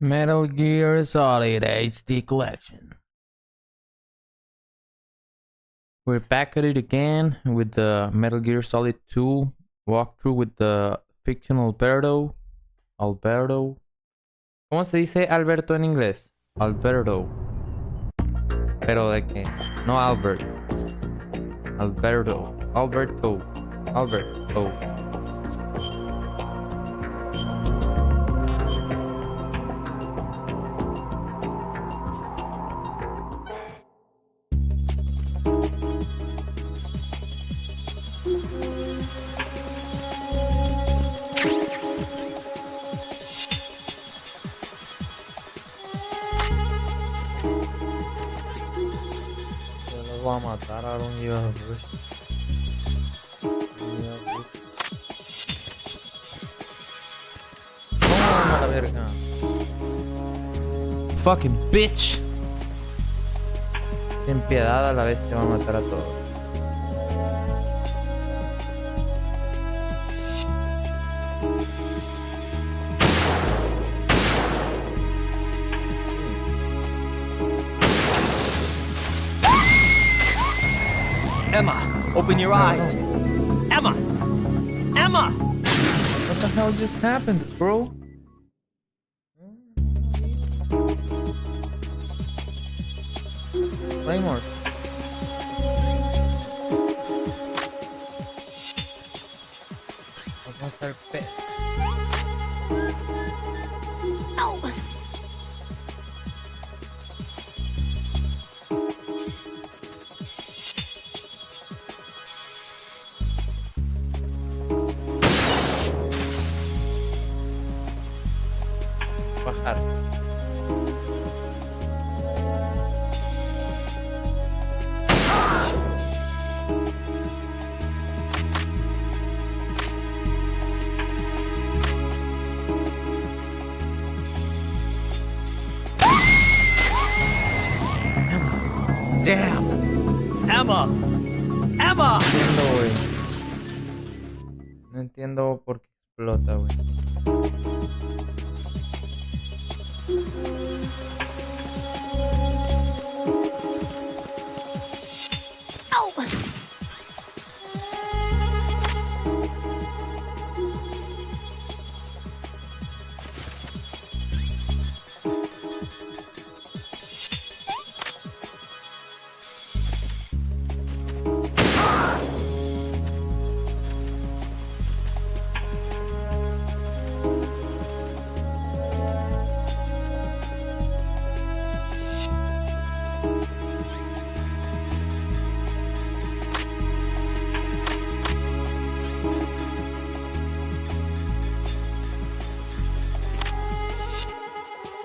Metal Gear Solid HD Collection. We're back at it again with the Metal Gear Solid 2 walkthrough with the fictional Alberto. ¿Cómo se dice Alberto en inglés? Alberto. ¿Pero de qué? No Albert. Alberto. Alberto. Voy a matar a un hijo de ¡toma la verga! Fucking bitch. Sin piedad, a la vez te va a matar a todos. Emma, open your eyes. Emma! Emma! What the hell just happened, bro? Claymore. Vamos a estar pet. Bajar. Damn! Emma! Emma! No entiendo por qué explota, güey.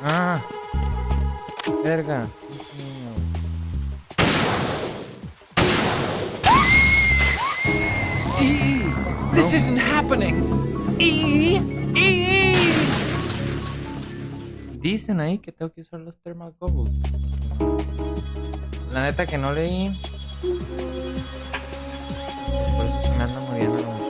Ah, verga. This isn't happening! Dicen ahí que tengo que usar los thermal goggles. La neta que no leí. Por eso se me anda muriendo la muchacha.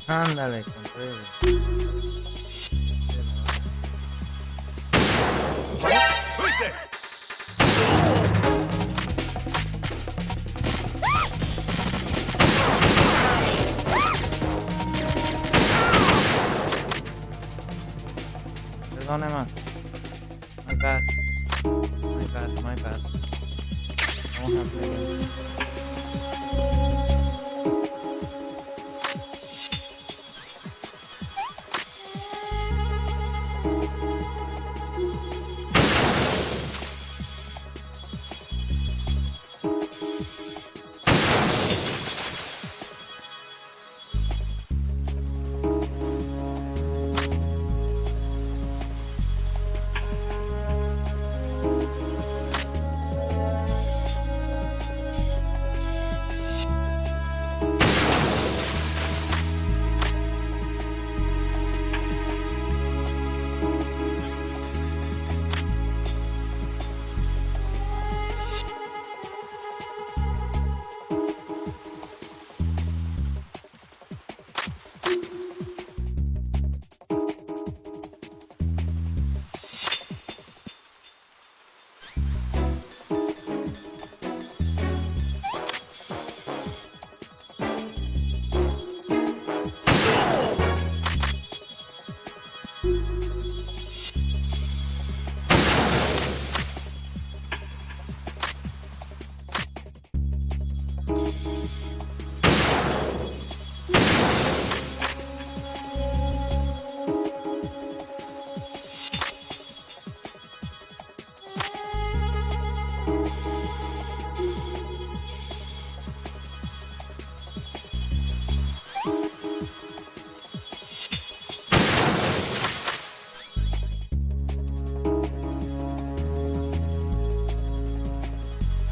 Ándale, compré. Who's this? Perdón, Emma. My bad. My bad. Won't happen again.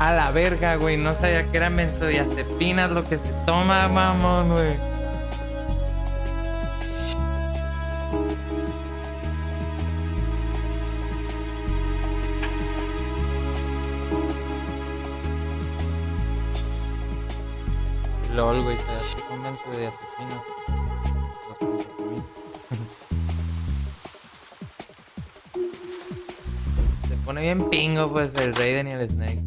A la verga, güey. No sabía que eran benzodiazepinas lo que se toma, mamón, güey. LOL, güey. ¿Sabes qué son benzodiazepinas? Se pone bien pingo, pues, el Raiden y el Snake.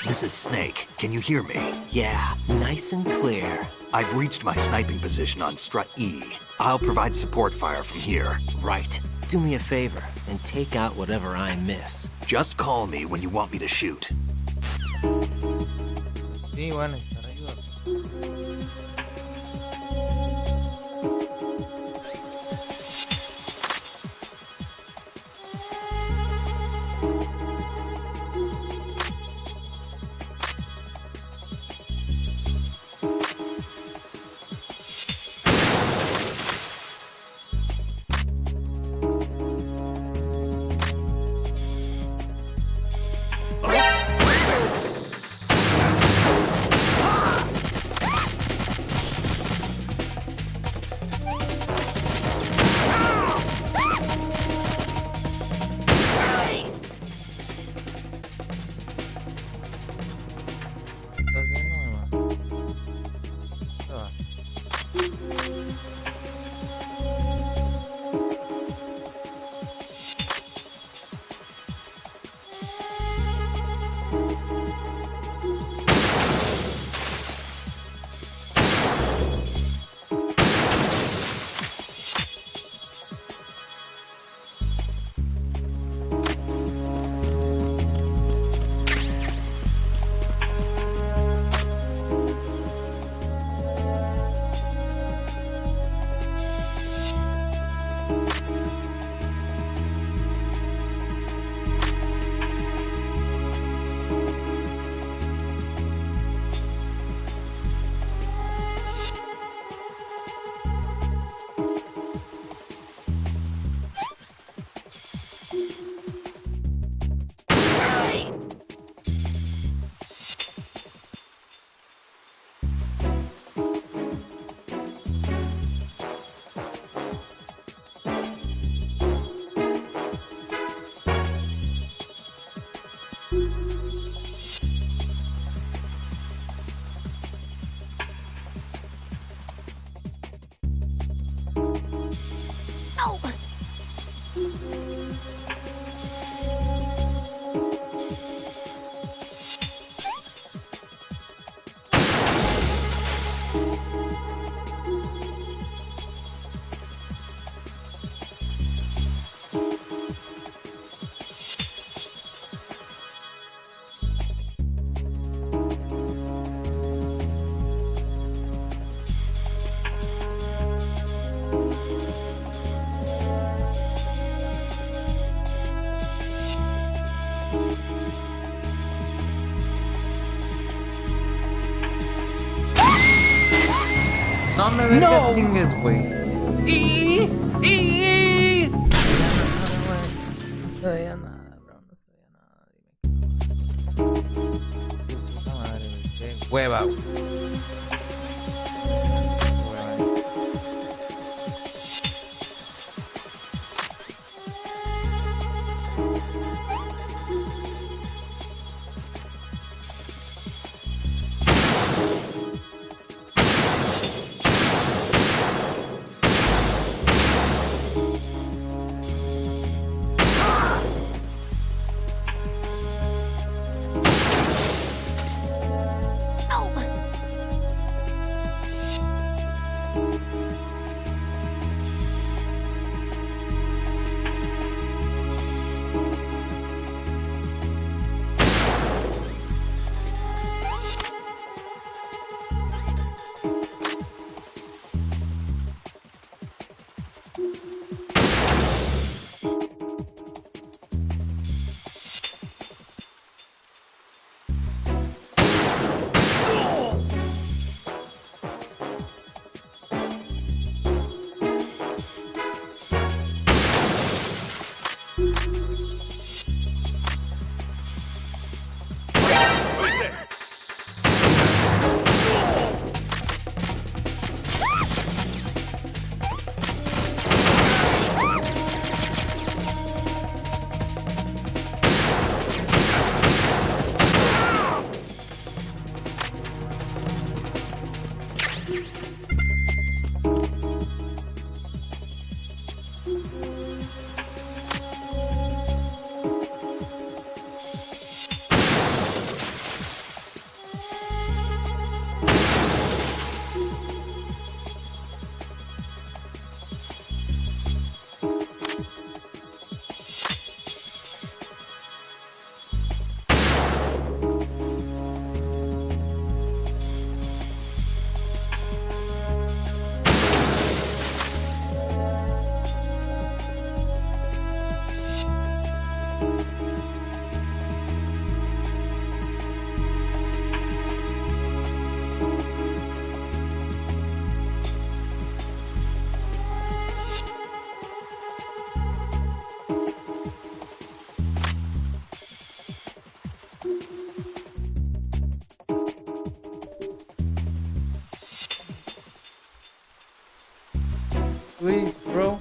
This is Snake. Can you hear me? Yeah, nice and clear. I've reached my sniping position on strut E. I'll provide support fire from here. Right. Do me a favor and take out whatever I miss. Just call me when you want me to shoot. Sí, bueno, estará ayudando. Déjame ver No. qué chingues, güey. E! E! No se veía nada, bro. No se veía nada. Dime. Puta madre, güey. Qué hueva, güey. Please, bro.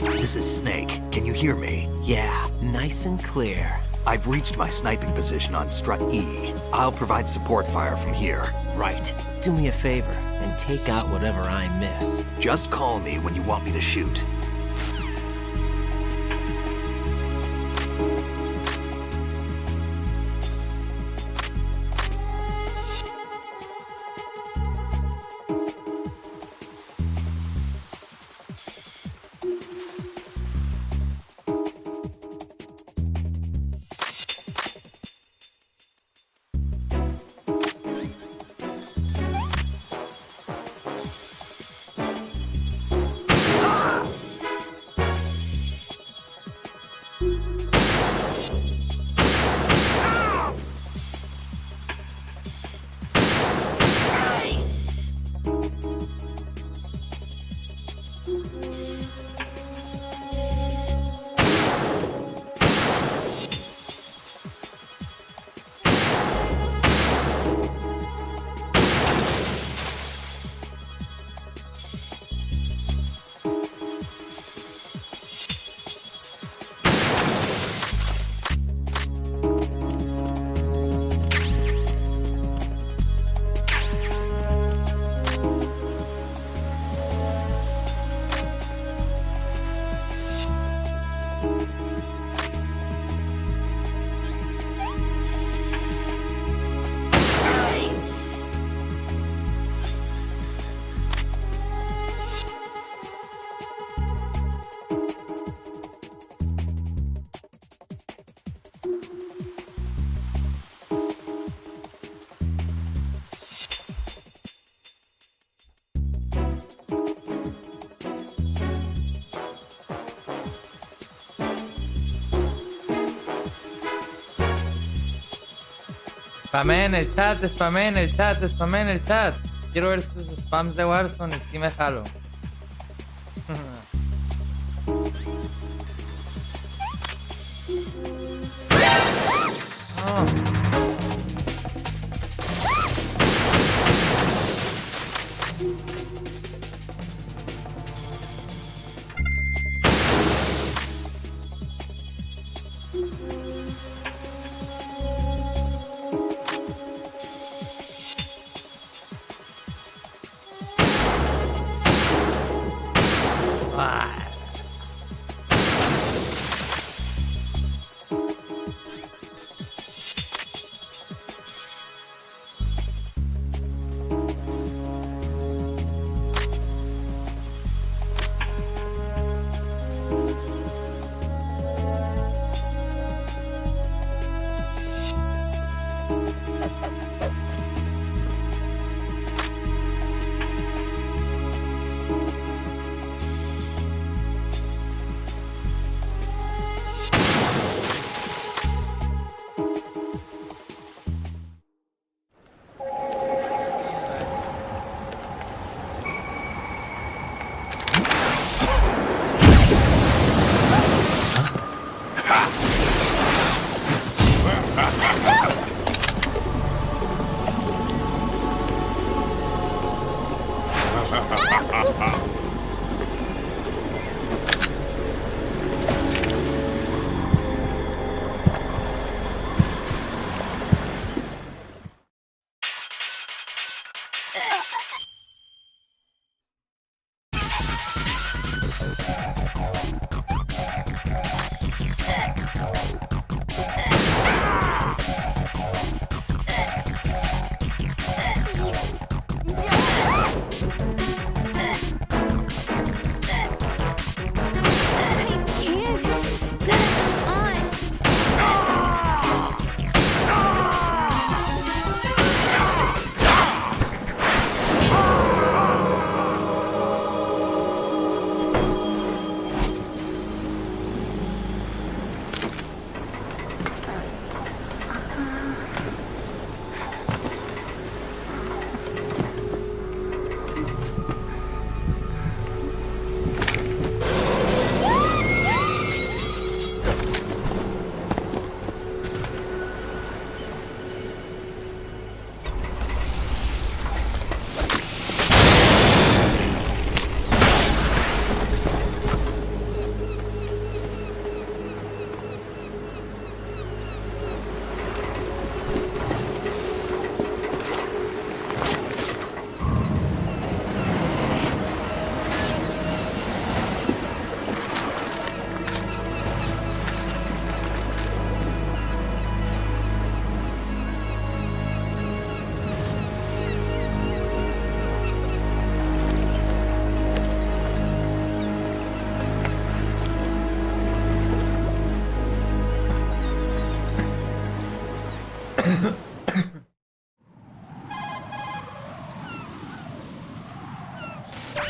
This is Snake. Can you hear me? Yeah, nice and clear. I've reached my sniping position on strut E. I'll provide support fire from here. Right. Do me a favor and take out whatever I miss. Just call me when you want me to shoot. Spamé en el chat, spamé en el chat, spamé en el chat. Quiero ver sus spams de Warzone y si me jalo. No. Ah.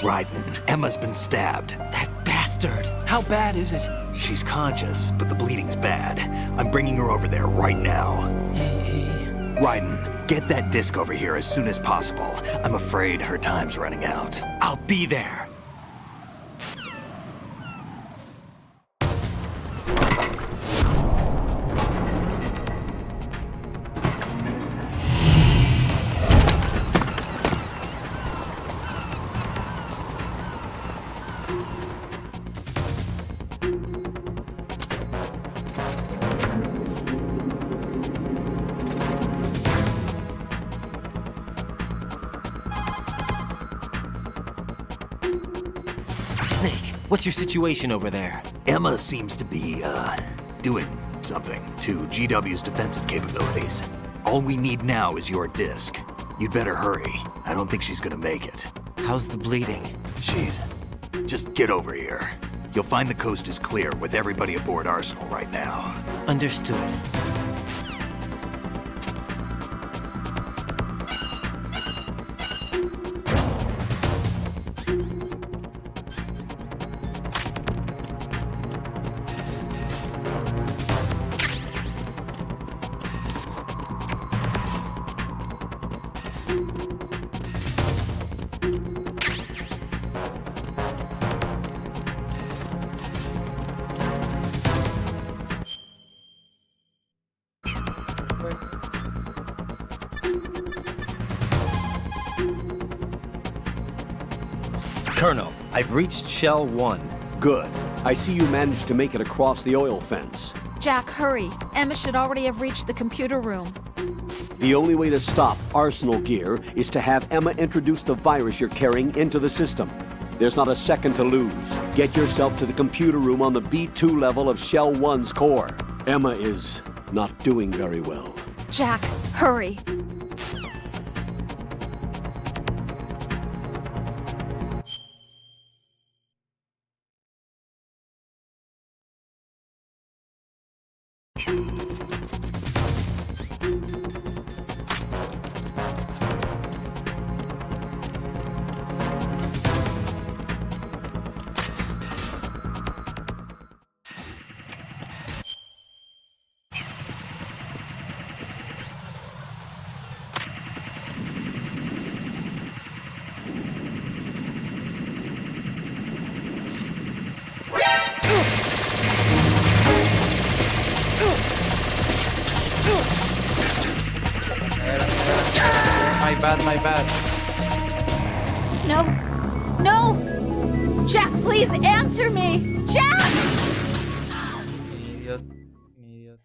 Raiden, Emma's been stabbed. That bastard! How bad is it? She's conscious, but the bleeding's bad. I'm bringing her over there right now. Raiden, get that disc over here as soon as possible. I'm afraid her time's running out. I'll be there. Snake, what's your situation over there? Emma seems to be, doing something to GW's defensive capabilities. All we need now is your disc. You'd better hurry. I don't think she's gonna make it. How's the bleeding? Just get over here. You'll find the coast is clear with everybody aboard Arsenal right now. Understood. Colonel, I've reached Shell 1. Good. I see you managed to make it across the oil fence. Jack, hurry. Emma should already have reached the computer room. The only way to stop Arsenal gear is to have Emma introduce the virus you're carrying into the system. There's not a second to lose. Get yourself to the computer room on the B2 level of Shell 1's core. Emma is not doing very well. Jack, hurry. My bad. No. No! Jack, please answer me! Jack! Idiot. Idiot.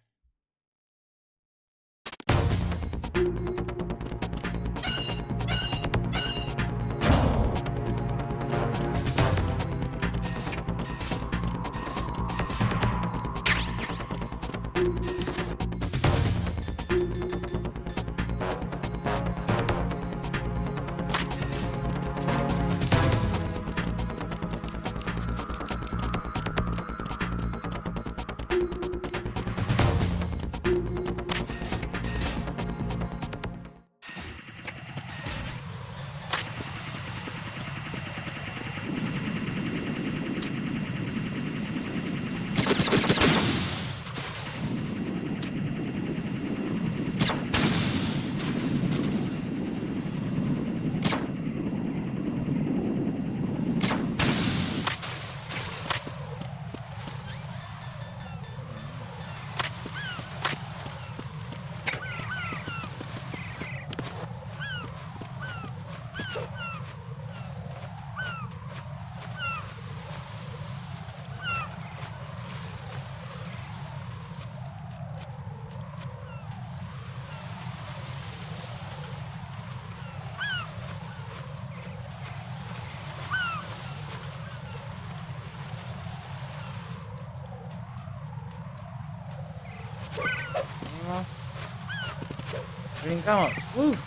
Brincamos.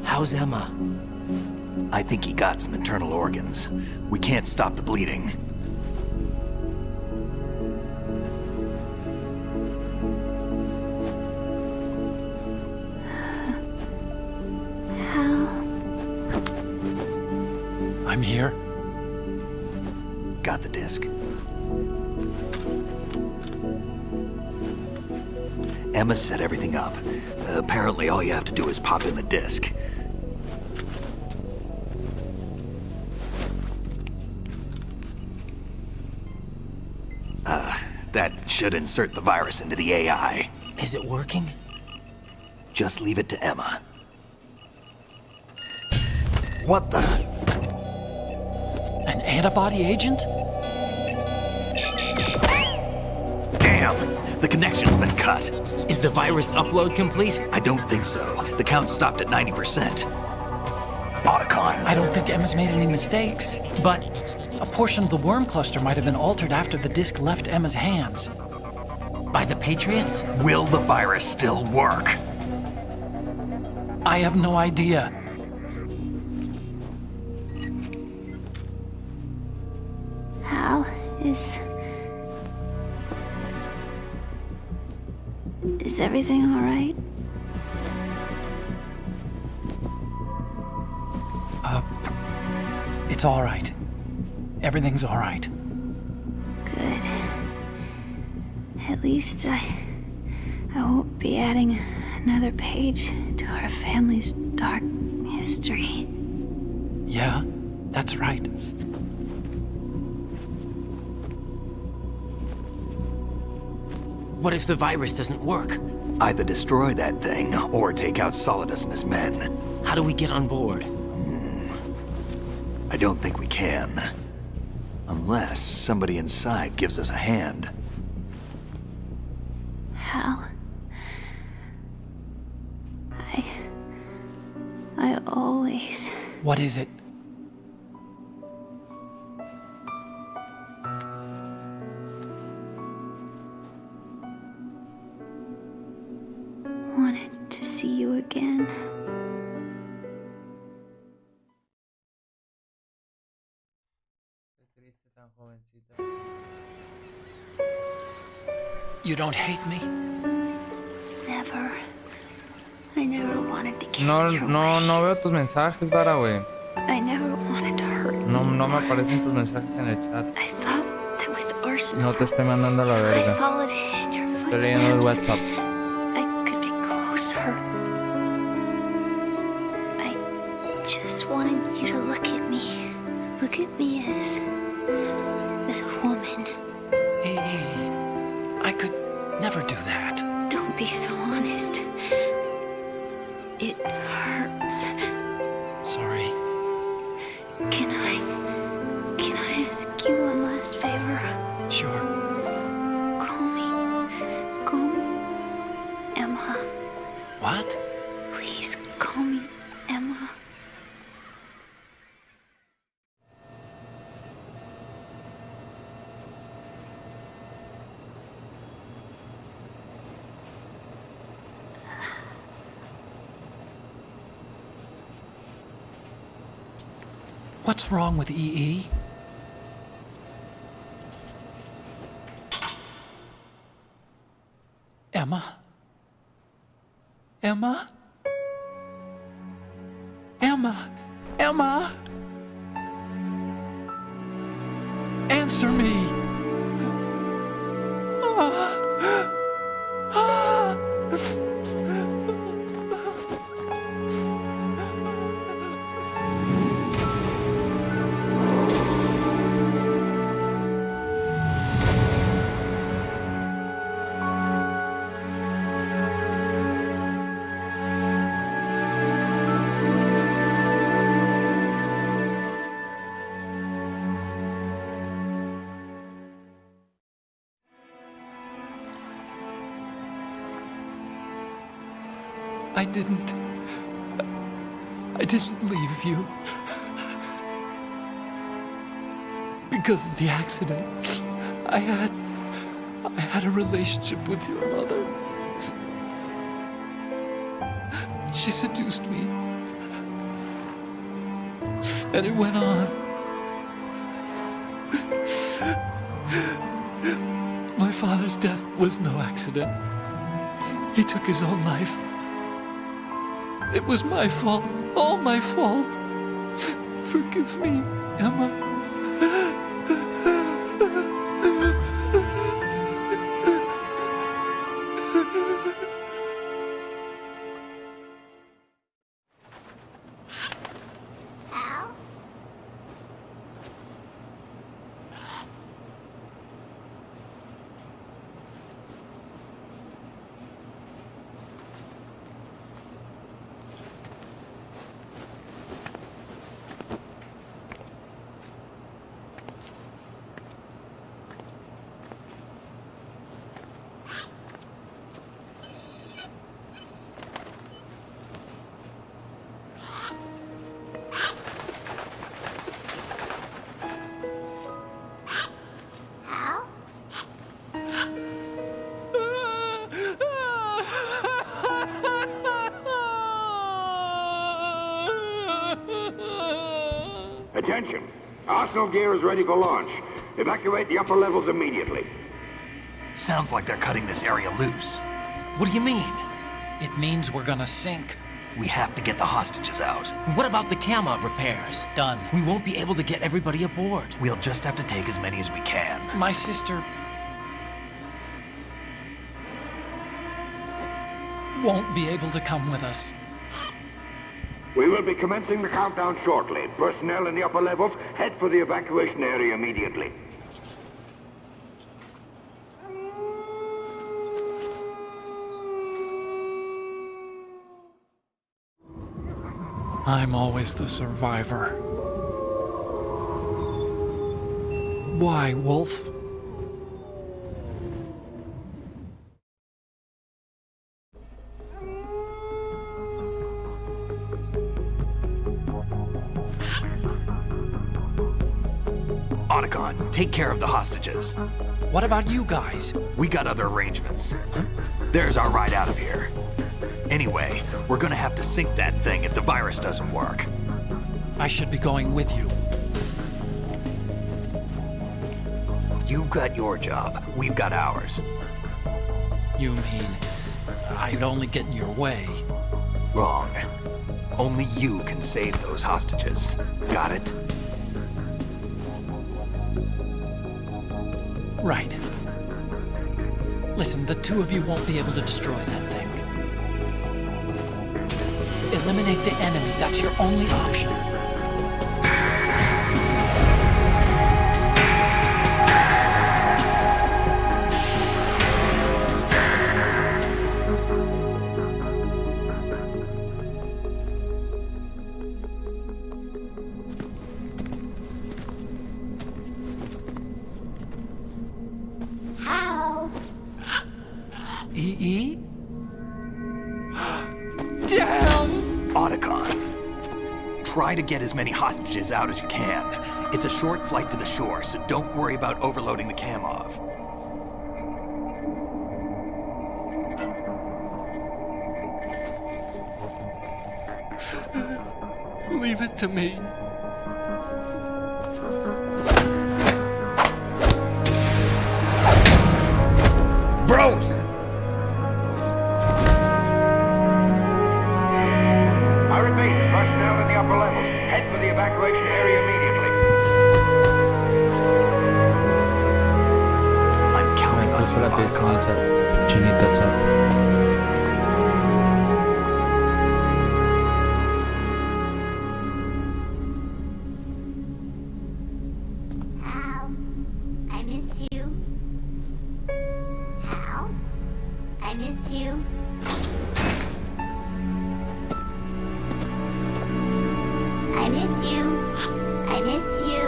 How's Emma? I think he got some internal organs. We can't stop the bleeding. I'm here. Got the disc. Emma set everything up. Apparently all you have to do is pop in the disk. That should insert the virus into the AI. Is it working? Just leave it to Emma. What the? An antibody agent? Damn! The connection's been cut. Is the virus upload complete? I don't think so. The count stopped at 90%. Otacon. I don't think Emma's made any mistakes. But A portion of the worm cluster might have been altered after the disk left Emma's hands. by the Patriots? Will the virus still work? I have no idea. Hal, is everything all right? It's all right. Everything's all right. Good. At least I won't be adding another page to our family's dark history. Yeah, that's right. What if the virus doesn't work? Either destroy that thing, or take out Solidus and his men. How do we get on board? I don't think we can. Unless somebody inside gives us a hand. Hal, I always... What is it? wanted to see you again. You don't hate me? Never. I never wanted to get No, in your no, way. no veo tus mensajes, Vara, güey. I never wanted to hurt you. No, no me aparecen tus mensajes en el chat. I thought that with Arsenal, No te estoy mandando a la I verga. followed in your Estoy leyendo el footsteps. WhatsApp. I could be closer. I just wanted you to look at me. Look at me as a woman. I could never do that. Don't be so honest. It hurts. Sorry. Can I ask you one last favor? Sure. Call me Emma. What? Please call me Emma. What's wrong with EE? Emma? Emma? Emma? Emma? Answer me! I didn't leave you. Because of the accident, I had a relationship with your mother. She seduced me. And it went on. My father's death was no accident. He took his own life. It was my fault, all my fault. Forgive me, Emma. Attention! Arsenal gear is ready for launch. Evacuate the upper levels immediately. Sounds like they're cutting this area loose. What do you mean? It means we're gonna sink. We have to get the hostages out. What about the camera repairs? Done. We won't be able to get everybody aboard. We'll just have to take as many as we can. My sister won't be able to come with us. We will be commencing the countdown shortly. Personnel in the upper levels, head for the evacuation area immediately. I'm always the survivor. Why, Wolf? Otacon, take care of the hostages. What about you guys? We got other arrangements. There's our ride out of here. Anyway, we're gonna have to sink that thing if the virus doesn't work. I should be going with you. You've got your job, we've got ours. You mean I'd only get in your way? Wrong. Only you can save those hostages. Got it? Right. Listen, the two of you won't be able to destroy that thing. Eliminate the enemy. That's your only option. How? EE? Damn! Otacon, try to get as many hostages out as you can. It's a short flight to the shore, so don't worry about overloading the cam off. Leave it to me. Bros! I repeat, personnel in the upper levels, head for the evacuation area immediately. I'm counting on you, Otacon. Chinita chat. How? I miss you. How? I miss you. I miss you. I miss you.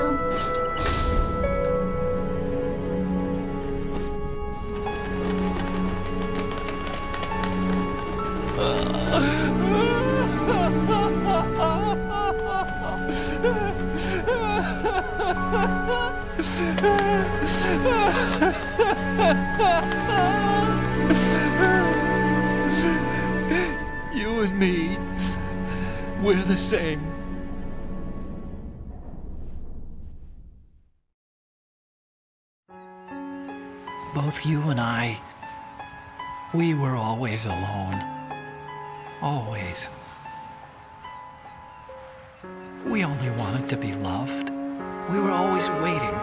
You and me, we're the same. Both you and I, we were always alone. Always. We only wanted to be loved. We were always waiting.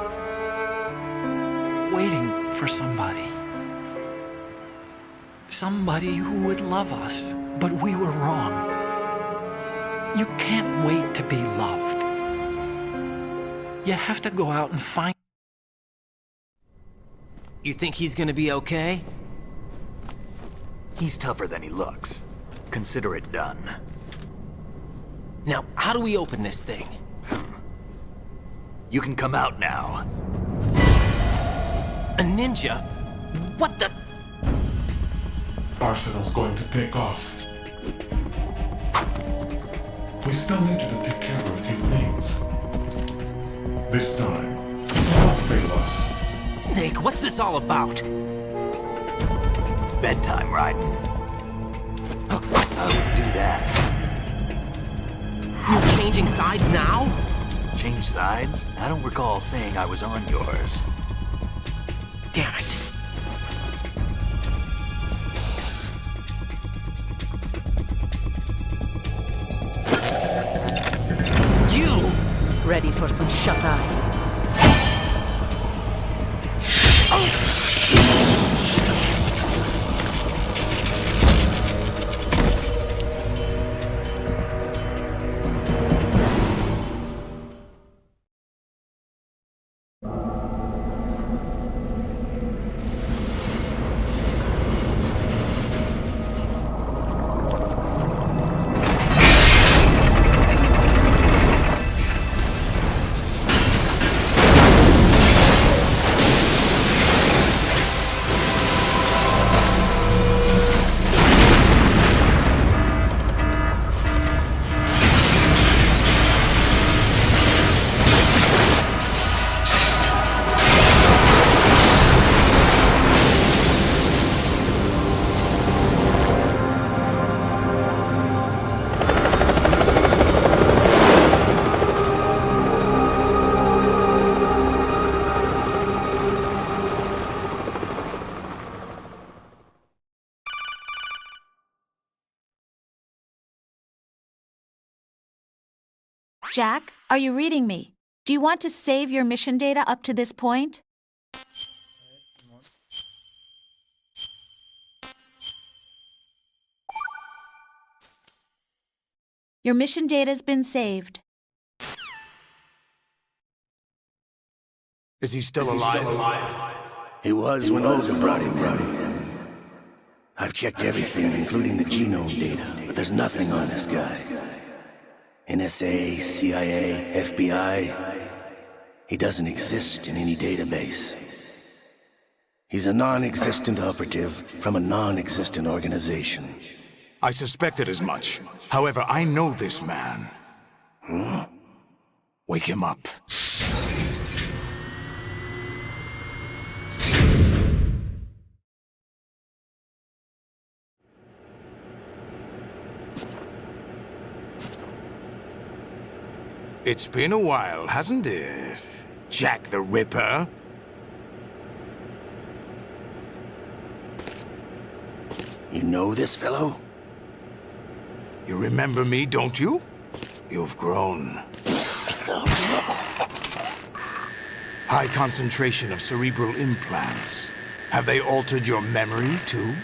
Waiting for somebody. Somebody who would love us. But we were wrong. You can't wait to be loved. You have to go out and find. You think he's gonna be okay? He's tougher than he looks. Consider it done. Now, how do we open this thing? You can come out now. A ninja? What the? Arsenal's going to take off. We still need you to take care of a few things. This time, don't fail us. Snake, what's this all about? Bedtime, Raiden. I wouldn't do that. You changing sides now? Change sides? I don't recall saying I was on yours. Damn it. You! Ready for some shut-eye? Jack, are you reading me? Do you want to save your mission data up to this point? Your mission data's been saved. Is he still alive? He was when Olga brought him in. I've checked everything, including the genome data, but there's nothing on this guy. NSA, CIA, FBI. He doesn't exist in any database. He's a non-existent operative from a non-existent organization. I suspected as much. However, I know this man. Huh? Wake him up. It's been a while, hasn't it? Jack the Ripper? You know this fellow? You remember me, don't you? You've grown. High concentration of cerebral implants. Have they altered your memory, too?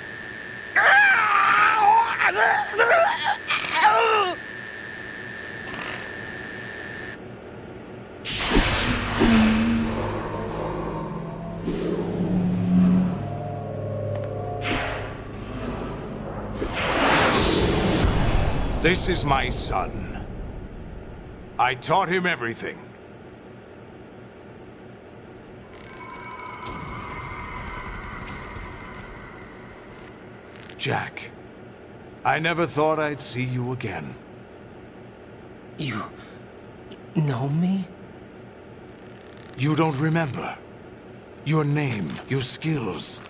This is my son. I taught him everything. Jack, I never thought I'd see you again. You know me? You don't remember. Your name, your skills.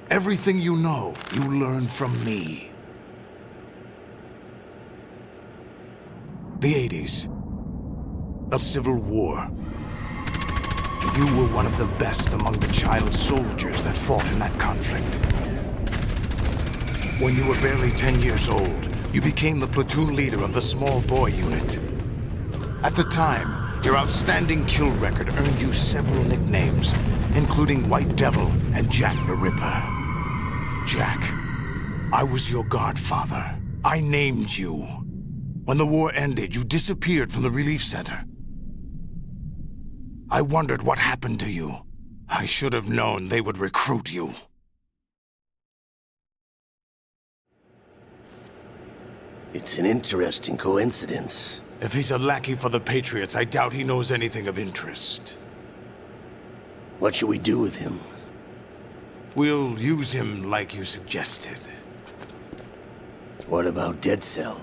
Everything you know, you learned from me. The 80s. A civil war. You were one of the best among the child soldiers that fought in that conflict. When you were barely 10 years old, you became the platoon leader of the small boy unit. At the time, your outstanding kill record earned you several nicknames, including White Devil and Jack the Ripper. Jack, I was your godfather. I named you. When the war ended, you disappeared from the relief center. I wondered what happened to you. I should have known they would recruit you. It's an interesting coincidence. If he's a lackey for the Patriots, I doubt he knows anything of interest. What should we do with him? We'll use him like you suggested. What about Dead Cell?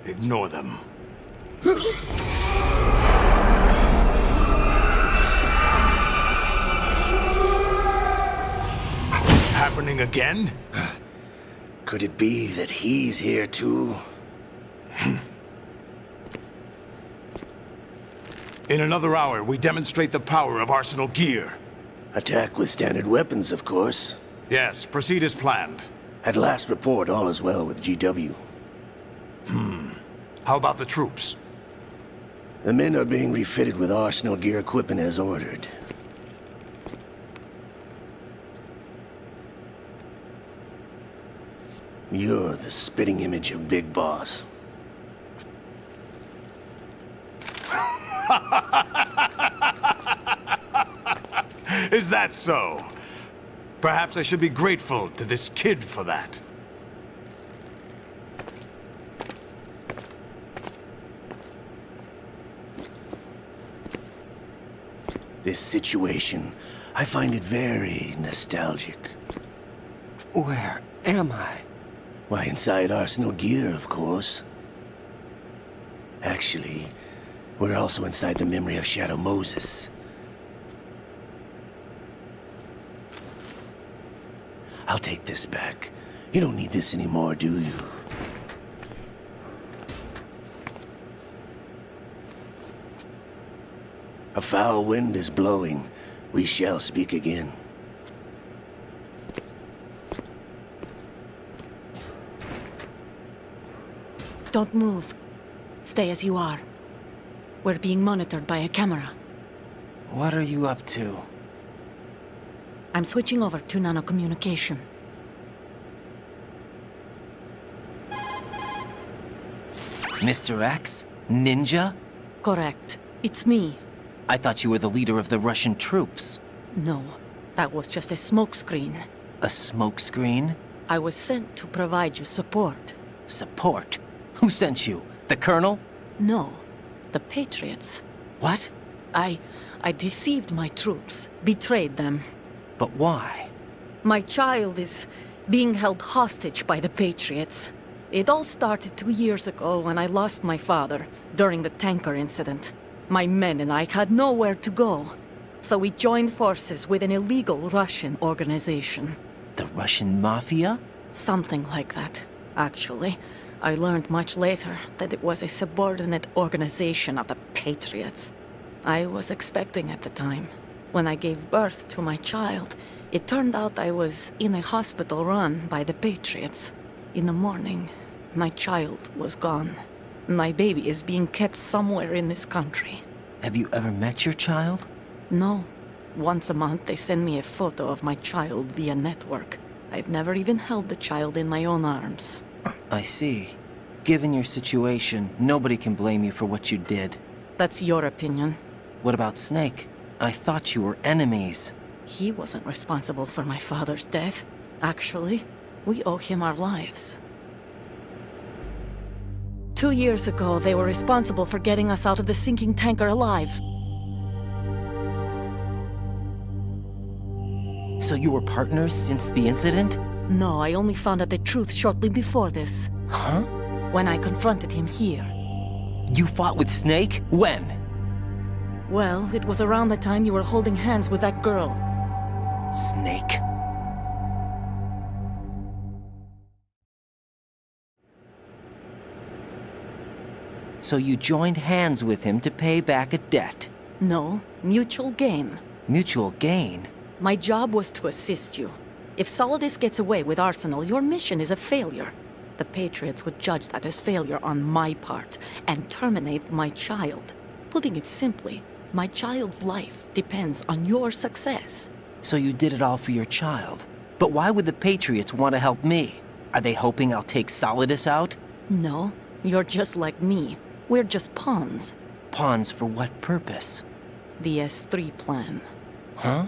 Ignore them. Happening again? Could it be that he's here too? In another hour, we demonstrate the power of Arsenal gear. Attack with standard weapons, of course. Yes, proceed as planned. At last report, all is well with GW. How about the troops? The men are being refitted with Arsenal gear equipment as ordered. You're the spitting image of Big Boss. Is that so? Perhaps I should be grateful to this kid for that. This situation, I find it very nostalgic. Where am I? Why, inside Arsenal gear, of course. Actually, we're also inside the memory of Shadow Moses. I'll take this back. You don't need this anymore, do you? A foul wind is blowing. We shall speak again. Don't move. Stay as you are. We're being monitored by a camera. What are you up to? I'm switching over to nanocommunication. Mr. X? Ninja? Correct. It's me. I thought you were the leader of the Russian troops. No, that was just a smokescreen. A smokescreen? I was sent to provide you support. Support? Who sent you? The Colonel? No, the Patriots. What? I deceived my troops, betrayed them. But why? My child is being held hostage by the Patriots. It all started 2 years ago when I lost my father during the tanker incident. My men and I had nowhere to go. So we joined forces with an illegal Russian organization. The Russian Mafia? Something like that, actually. I learned much later that it was a subordinate organization of the Patriots. I was expecting at the time. When I gave birth to my child, it turned out I was in a hospital run by the Patriots. In the morning, my child was gone. My baby is being kept somewhere in this country. Have you ever met your child? No. Once a month, they send me a photo of my child via network. I've never even held the child in my own arms. I see. Given your situation, nobody can blame you for what you did. That's your opinion. What about Snake? I thought you were enemies. He wasn't responsible for my father's death. Actually, we owe him our lives. 2 years ago, they were responsible for getting us out of the sinking tanker alive. So you were partners since the incident? No, I only found out the truth shortly before this. Huh? When I confronted him here. You fought with Snake? When? Well, it was around the time you were holding hands with that girl. Snake. So you joined hands with him to pay back a debt? No, mutual gain. Mutual gain? My job was to assist you. If Solidus gets away with Arsenal, your mission is a failure. The Patriots would judge that as failure on my part and terminate my child. Putting it simply, my child's life depends on your success. So you did it all for your child. But why would the Patriots want to help me? Are they hoping I'll take Solidus out? No, you're just like me. We're just pawns. Pawns for what purpose? The S3 plan. Huh?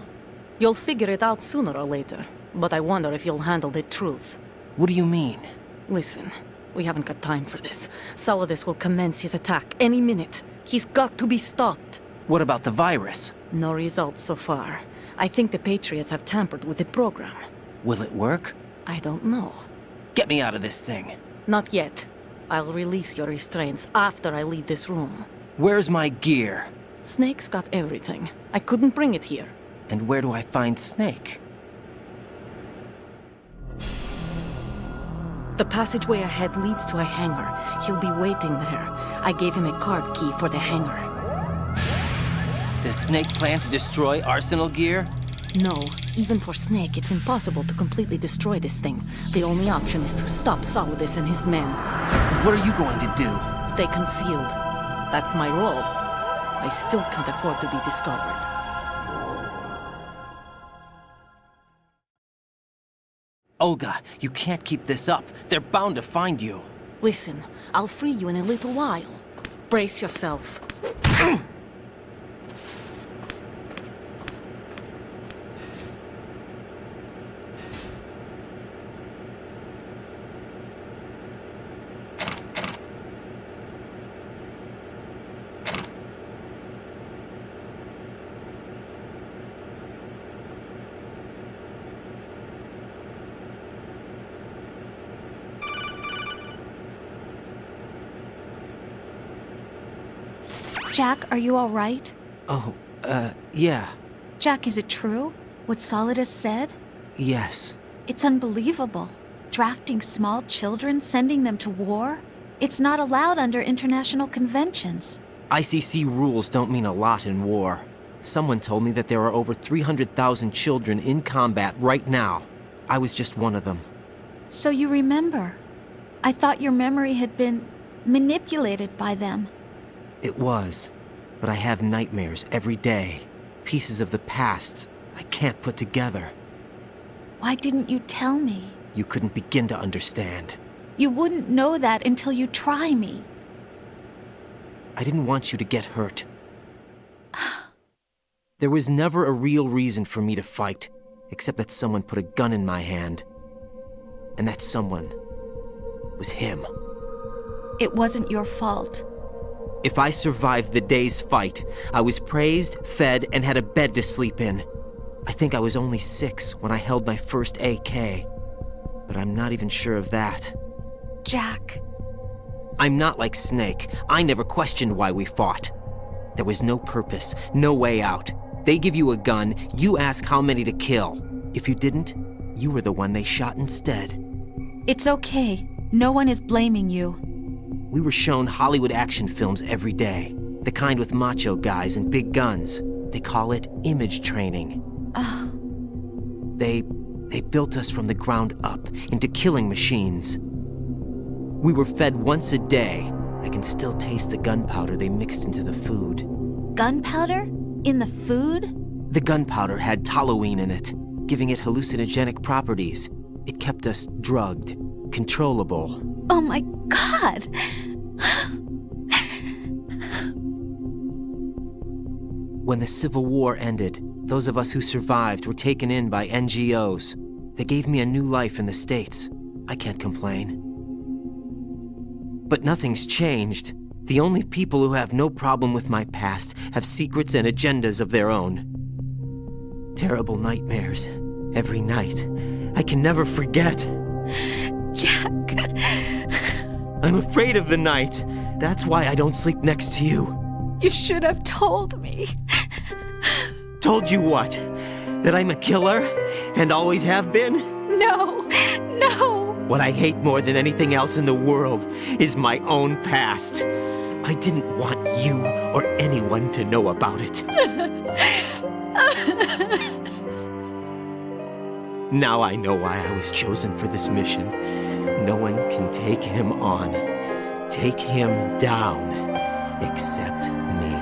You'll figure it out sooner or later, but I wonder if you'll handle the truth. What do you mean? Listen, we haven't got time for this. Solidus will commence his attack any minute. He's got to be stopped. What about the virus? No results so far. I think the Patriots have tampered with the program. Will it work? I don't know. Get me out of this thing. Not yet. I'll release your restraints after I leave this room. Where's my gear? Snake's got everything. I couldn't bring it here. And where do I find Snake? The passageway ahead leads to a hangar. He'll be waiting there. I gave him a card key for the hangar. Does Snake plan to destroy Arsenal gear? No, even for Snake, it's impossible to completely destroy this thing. The only option is to stop Solidus and his men. What are you going to do? Stay concealed. That's my role. I still can't afford to be discovered. Olga, you can't keep this up. They're bound to find you. Listen, I'll free you in a little while. Brace yourself. Jack, are you all right? Oh, yeah. Jack, is it true? What Solidus said? Yes. It's unbelievable. Drafting small children, sending them to war? It's not allowed under international conventions. ICC rules don't mean a lot in war. Someone told me that there are over 300,000 children in combat right now. I was just one of them. So you remember. I thought your memory had been manipulated by them. It was, but I have nightmares every day. Pieces of the past I can't put together. Why didn't you tell me? You couldn't begin to understand. You wouldn't know that until you try me. I didn't want you to get hurt. There was never a real reason for me to fight, except that someone put a gun in my hand. And that someone was him. It wasn't your fault. If I survived the day's fight, I was praised, fed, and had a bed to sleep in. I think I was only 6 when I held my first AK. But I'm not even sure of that. Jack. I'm not like Snake. I never questioned why we fought. There was no purpose, no way out. They give you a gun, you ask how many to kill. If you didn't, you were the one they shot instead. It's okay. No one is blaming you. We were shown Hollywood action films every day. The kind with macho guys and big guns. They call it image training. They built us from the ground up into killing machines. We were fed once a day. I can still taste the gunpowder they mixed into the food. Gunpowder? In the food? The gunpowder had toluene in it, giving it hallucinogenic properties. It kept us drugged, controllable. Oh my God! When the Civil War ended, those of us who survived were taken in by NGOs. They gave me a new life in the States. I can't complain. But nothing's changed. The only people who have no problem with my past have secrets and agendas of their own. Terrible nightmares. Every night. I can never forget. Jack. I'm afraid of the night. That's why I don't sleep next to you. You should have told me. Told you what? That I'm a killer? And always have been? No, no. What I hate more than anything else in the world is my own past. I didn't want you or anyone to know about it. Now I know why I was chosen for this mission. No one can take him on, take him down, except me.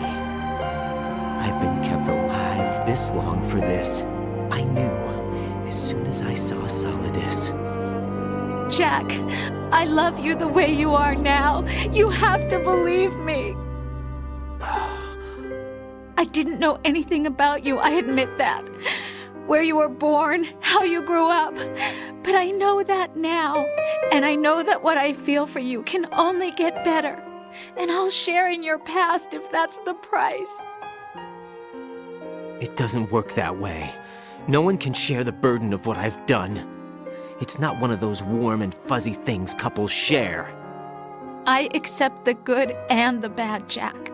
I've been kept alive this long for this. I knew as soon as I saw Solidus. Jack, I love you the way you are now. You have to believe me. I didn't know anything about you, I admit that. Where you were born, how you grew up. But I know that now. And I know that what I feel for you can only get better. And I'll share in your past if that's the price. It doesn't work that way. No one can share the burden of what I've done. It's not one of those warm and fuzzy things couples share. I accept the good and the bad, Jack.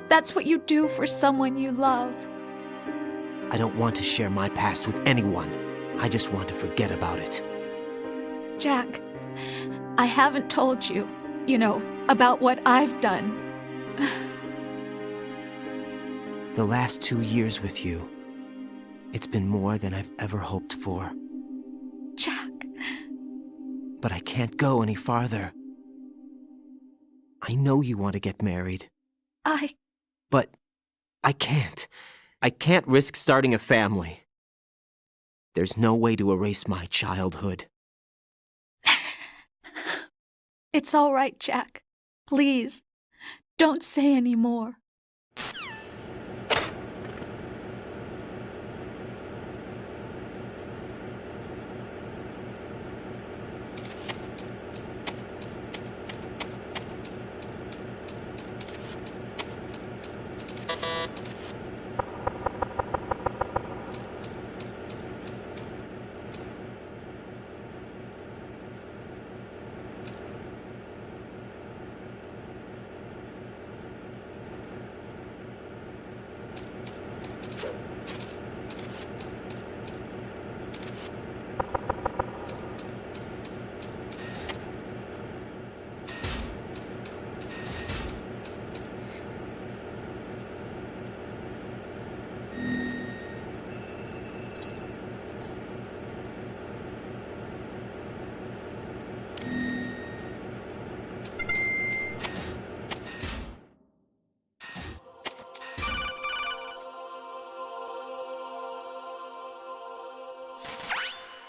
That's what you do for someone you love. I don't want to share my past with anyone. I just want to forget about it. Jack, I haven't told you, about what I've done. The last 2 years with you, it's been more than I've ever hoped for. Jack. But I can't go any farther. I know you want to get married. But I can't. I can't risk starting a family. There's no way to erase my childhood. It's all right, Jack. Please, don't say any more.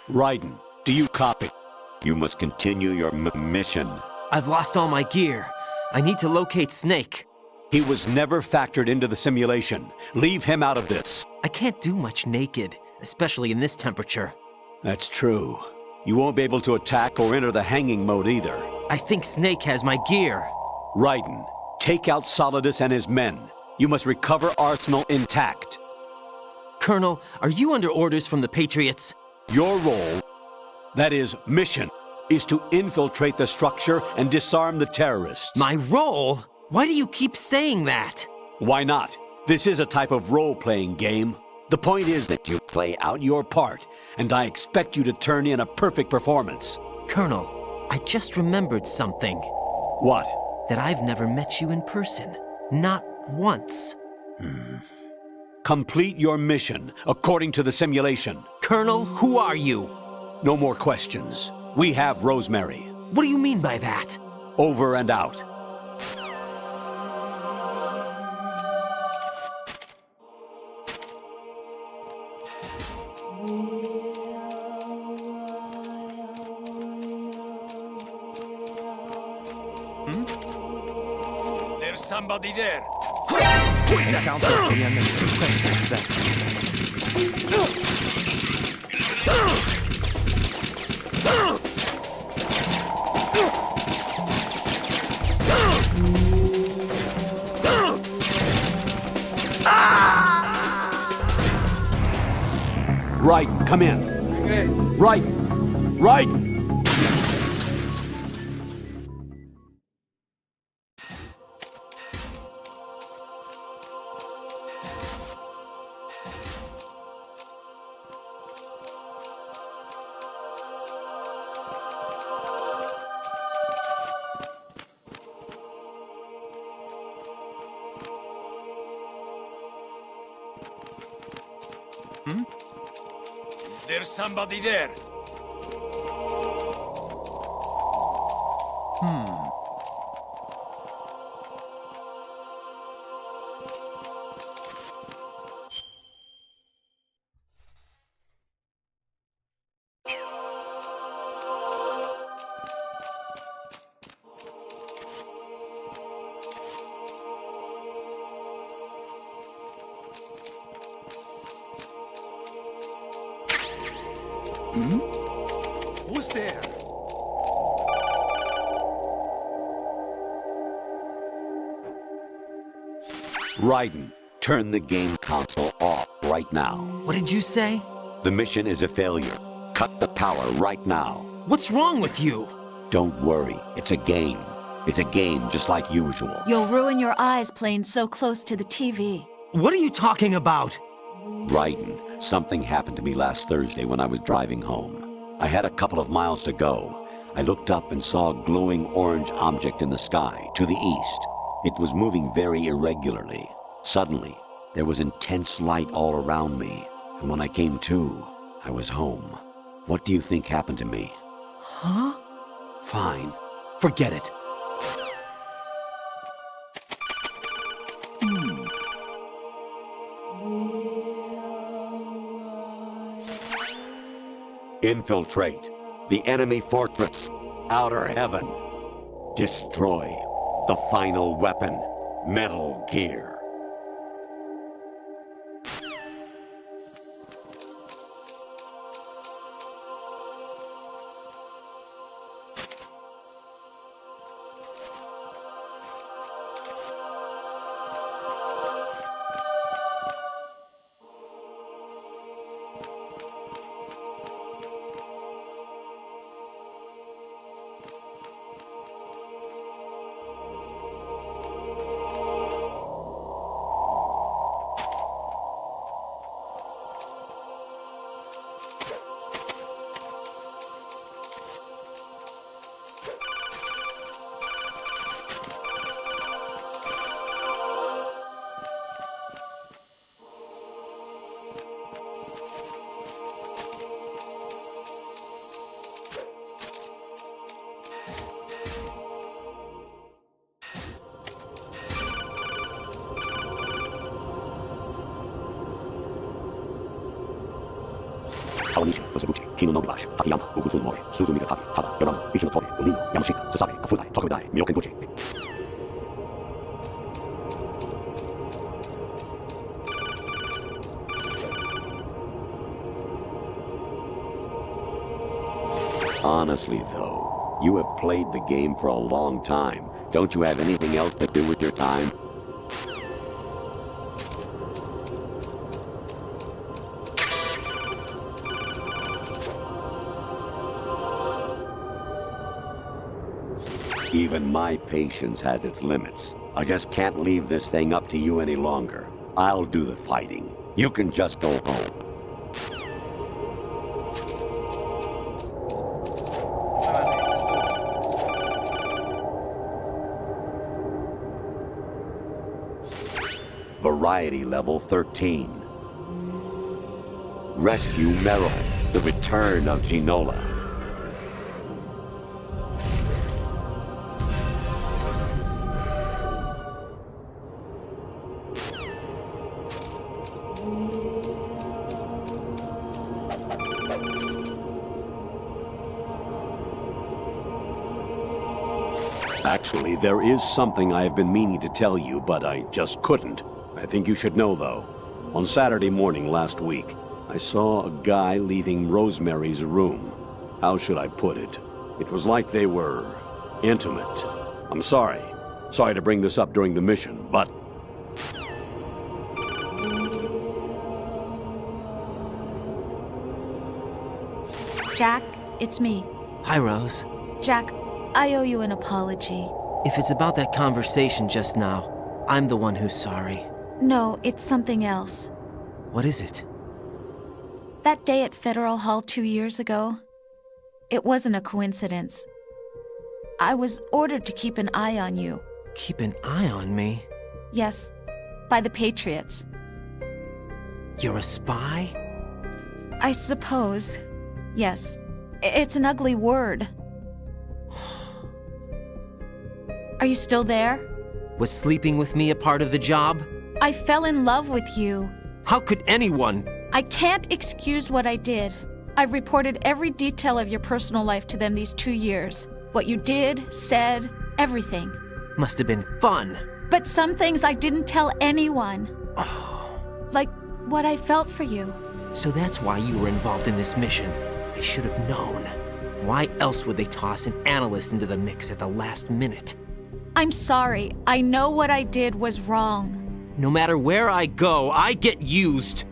Raiden, do you copy? You must continue your mission. I've lost all my gear. I need to locate Snake. He was never factored into the simulation. Leave him out of this. I can't do much naked, especially in this temperature. That's true. You won't be able to attack or enter the hanging mode either. I think Snake has my gear. Raiden, take out Solidus and his men. You must recover Arsenal intact. Colonel, are you under orders from the Patriots? Your role, that is, mission, is to infiltrate the structure and disarm the terrorists. My role? Why do you keep saying that? Why not? This is a type of role-playing game. The point is that you play out your part, and I expect you to turn in a perfect performance. Colonel, I just remembered something. What? That I've never met you in person. Not once. Complete your mission, according to the simulation. Colonel, who are you? No more questions. We have Rosemary. What do you mean by that? Over and out. There's somebody there. Raiden, come in. Raiden! Raiden! There's somebody there. Who's there? Raiden, turn the game console off right now. What did you say? The mission is a failure. Cut the power right now. What's wrong with you? Don't worry, it's a game. It's a game just like usual. You'll ruin your eyes playing so close to the TV. What are you talking about? Raiden, something happened to me last Thursday when I was driving home. I had a couple of miles to go. I looked up and saw a glowing orange object in the sky, to the east. It was moving very irregularly. Suddenly, There was intense light all around me, and when I came to, I was home. What do you think happened to me? Huh? Fine. Forget it. Infiltrate the enemy fortress, Outer Heaven. Destroy the final weapon, Metal Gear. Kawanishi, Osabuchi, Kino no Bilash, Takiyama, Ugusu Mori, Suzumi Gatari, Tada, Yorano, Ichimotori, Umino, Yamashita, Sasabe, Kafudai, Tokudai, Miyokenbuchi. Honestly, though, you have played the game for a long time. Don't you have anything else to do with your time? Even my patience has its limits. I just can't leave this thing up to you any longer. I'll do the fighting. You can just go home. Variety level 13. Rescue Meryl, the return of Ginola. Actually, there is something I have been meaning to tell you, but I just couldn't. I think you should know, though. On Saturday morning last week, I saw a guy leaving Rosemary's room. How should I put it? It was like they were intimate. I'm sorry. Sorry to bring this up during the mission, but... Jack, it's me. Hi, Rose. Jack, I owe you an apology. If it's about that conversation just now, I'm the one who's sorry. No, it's something else. What is it? That day at Federal Hall 2 years ago, it wasn't a coincidence. I was ordered to keep an eye on you. Keep an eye on me? Yes, by the Patriots. You're a spy? I suppose. Yes. It's an ugly word. Are you still there? Was sleeping with me a part of the job? I fell in love with you. How could anyone? I can't excuse what I did. I've reported every detail of your personal life to them these 2 years. What you did, said, everything. Must have been fun. But some things I didn't tell anyone. Like what I felt for you. So that's why you were involved in this mission. I should have known. Why else would they toss an analyst into the mix at the last minute? I'm sorry. I know what I did was wrong. No matter where I go, I get used.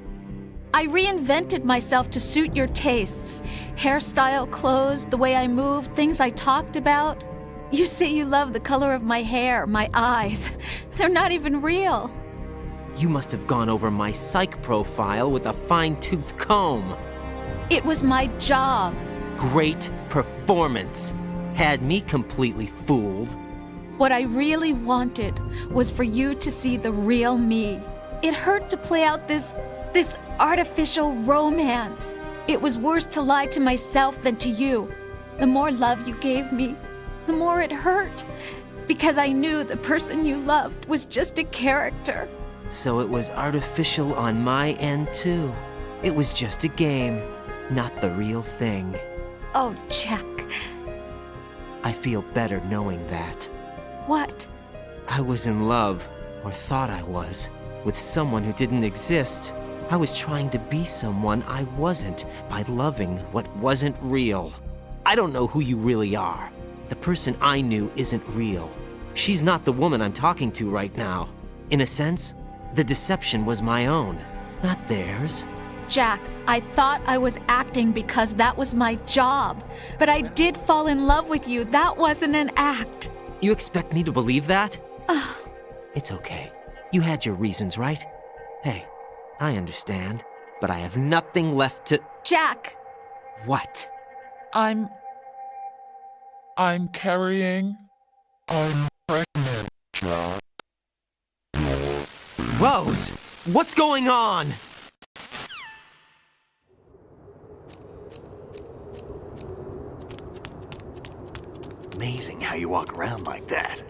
I reinvented myself to suit your tastes. Hairstyle, clothes, the way I moved, things I talked about. You say you love the color of my hair, my eyes. They're not even real. You must have gone over my psych profile with a fine-tooth comb. It was my job. Great performance. Had me completely fooled. What I really wanted was for you to see the real me. It hurt to play out this artificial romance. It was worse to lie to myself than to you. The more love you gave me, the more it hurt. Because I knew the person you loved was just a character. So it was artificial on my end, too. It was just a game, not the real thing. Oh, Jack. I feel better knowing that. What? I was in love, or thought I was, with someone who didn't exist. I was trying to be someone I wasn't by loving what wasn't real. I don't know who you really are. The person I knew isn't real. She's not the woman I'm talking to right now. In a sense, the deception was my own, not theirs. Jack, I thought I was acting because that was my job. But I did fall in love with you. That wasn't an act. You expect me to believe that? It's okay. You had your reasons, right? Hey, I understand. But I have nothing left to... Jack! What? I'm carrying... I'm pregnant, Jack. Rose! What's going on? Amazing how you walk around like that.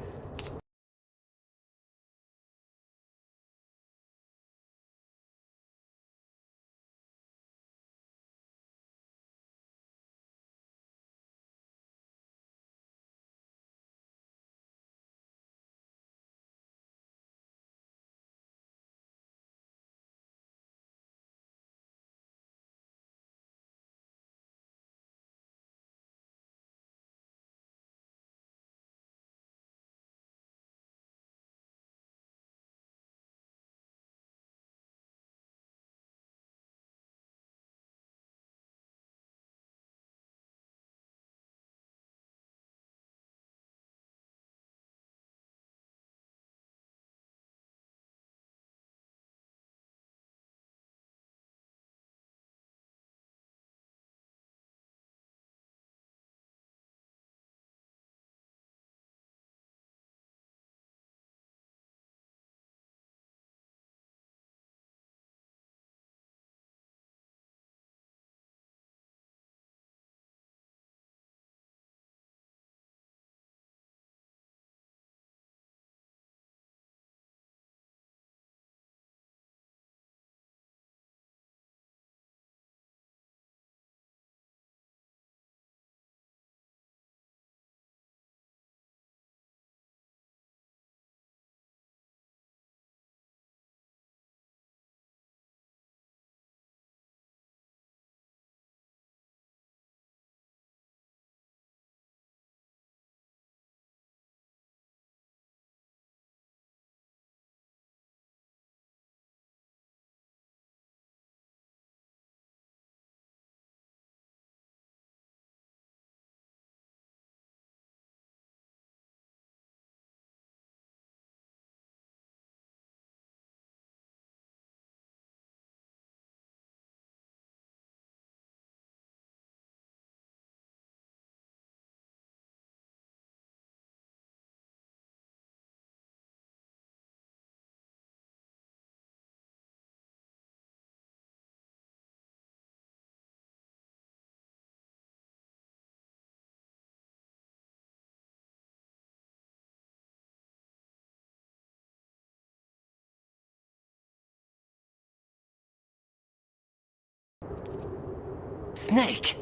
Snake!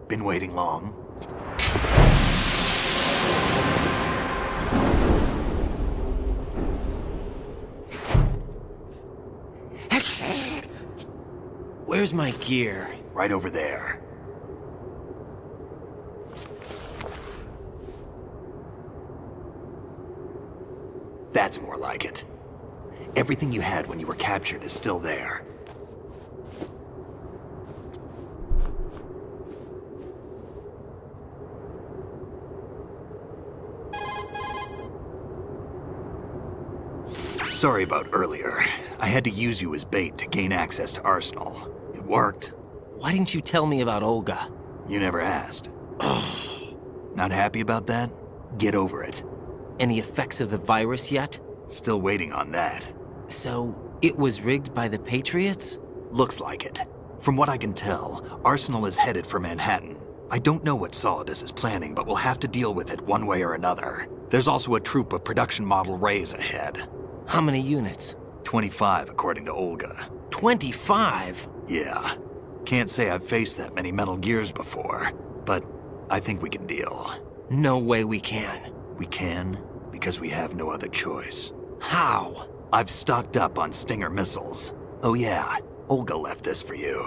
Been waiting long? Where's my gear? Right over there. That's more like it. Everything you had when you were captured is still there. Sorry about earlier. I had to use you as bait to gain access to Arsenal. It worked. Why didn't you tell me about Olga? You never asked. Not happy about that? Get over it. Any effects of the virus yet? Still waiting on that. So, It was rigged by the Patriots? Looks like it. From what I can tell, Arsenal is headed for Manhattan. I don't know what Solidus is planning, but we'll have to deal with it one way or another. There's also a troop of production model Rays ahead. How many units? 25, according to Olga. 25? Yeah. Can't say I've faced that many Metal Gears before, but I think we can deal. No way we can. We can, because we have no other choice. How? I've stocked up on Stinger missiles. Oh yeah, Olga left this for you.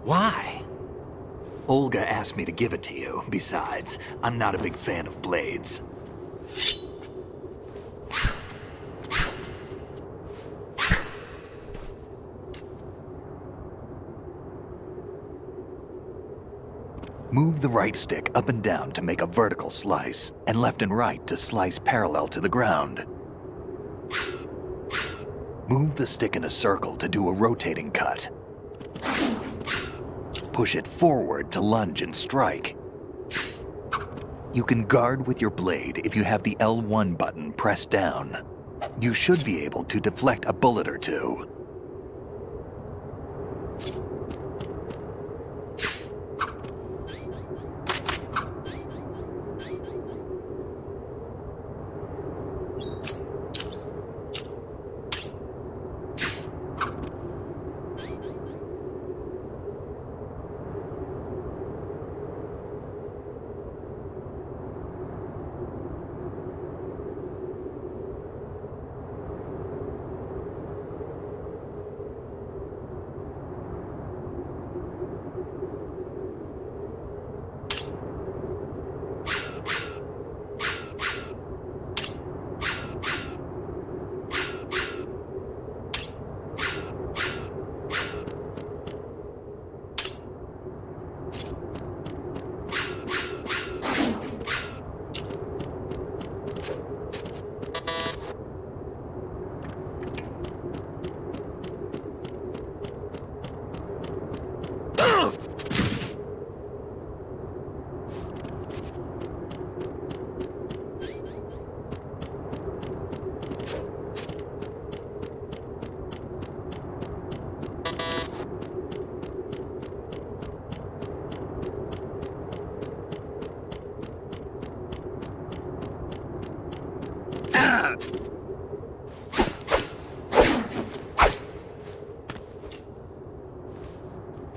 Why? Olga asked me to give it to you. Besides, I'm not a big fan of blades. Move the right stick up and down to make a vertical slice, and left and right to slice parallel to the ground. Move the stick in a circle to do a rotating cut. Push it forward to lunge and strike. You can guard with your blade if you have the L1 button pressed down. You should be able to deflect a bullet or two.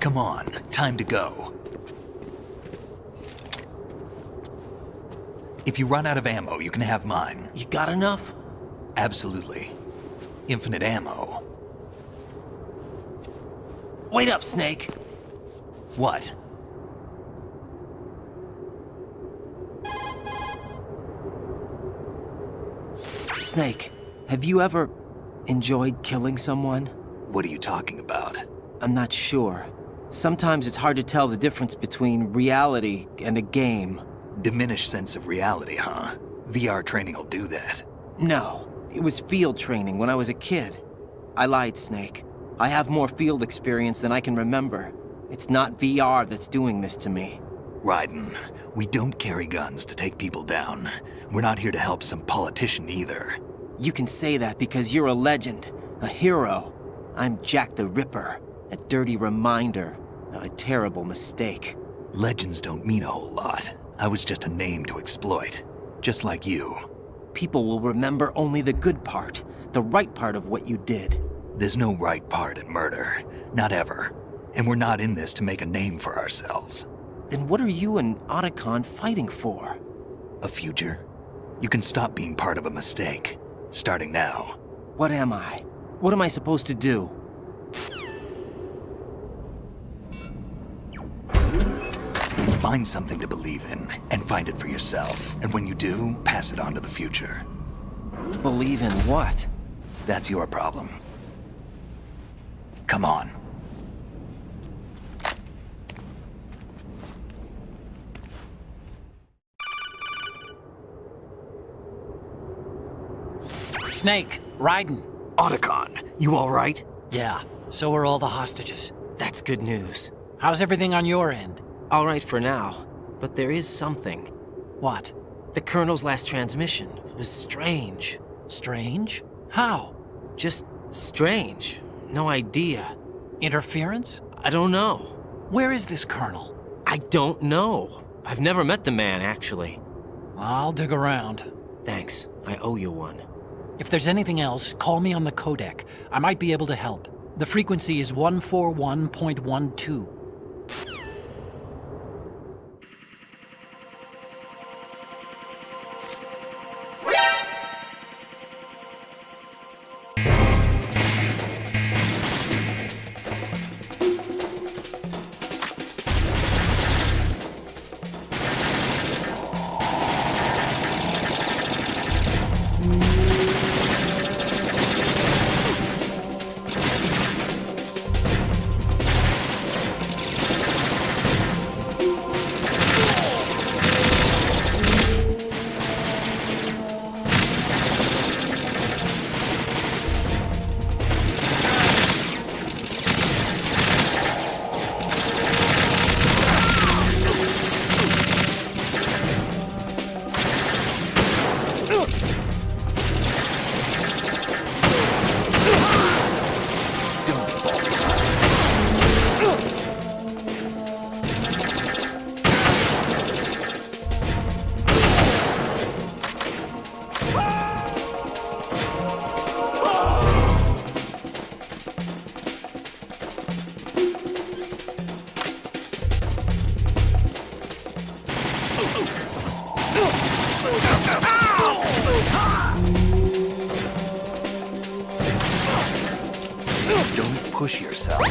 Come on, time to go. If you run out of ammo, you can have mine. You got enough? Absolutely. Infinite ammo. Wait up, Snake. What? Snake, have you ever enjoyed killing someone? What are you talking about? I'm not sure. Sometimes it's hard to tell the difference between reality and a game. Diminished sense of reality, huh? VR training will do that. No, it was field training when I was a kid. I lied, Snake. I have more field experience than I can remember. It's not VR that's doing this to me. Raiden, we don't carry guns to take people down. We're not here to help some politician either. You can say that because you're a legend, a hero. I'm Jack the Ripper, a dirty reminder of a terrible mistake. Legends don't mean a whole lot. I was just a name to exploit, just like you. People will remember only the good part, the right part of what you did. There's no right part in murder, not ever. And we're not in this to make a name for ourselves. Then what are you and Otacon fighting for? A future. You can stop being part of a mistake, starting now. What am I? What am I supposed to do? Find something to believe in, and find it for yourself. And when you do, pass it on to the future. Believe in what? That's your problem. Come on. Snake, Raiden. Otacon, you all right? Yeah, So are all the hostages. That's good news. How's everything on your end? All right for now, but there is something. What? The Colonel's last transmission was strange. Strange? How? Just strange. No idea. Interference? I don't know. Where is this Colonel? I don't know. I've never met the man, actually. I'll dig around. Thanks. I owe you one. If there's anything else, call me on the codec. I might be able to help. The frequency is 141.12. Don't push yourself.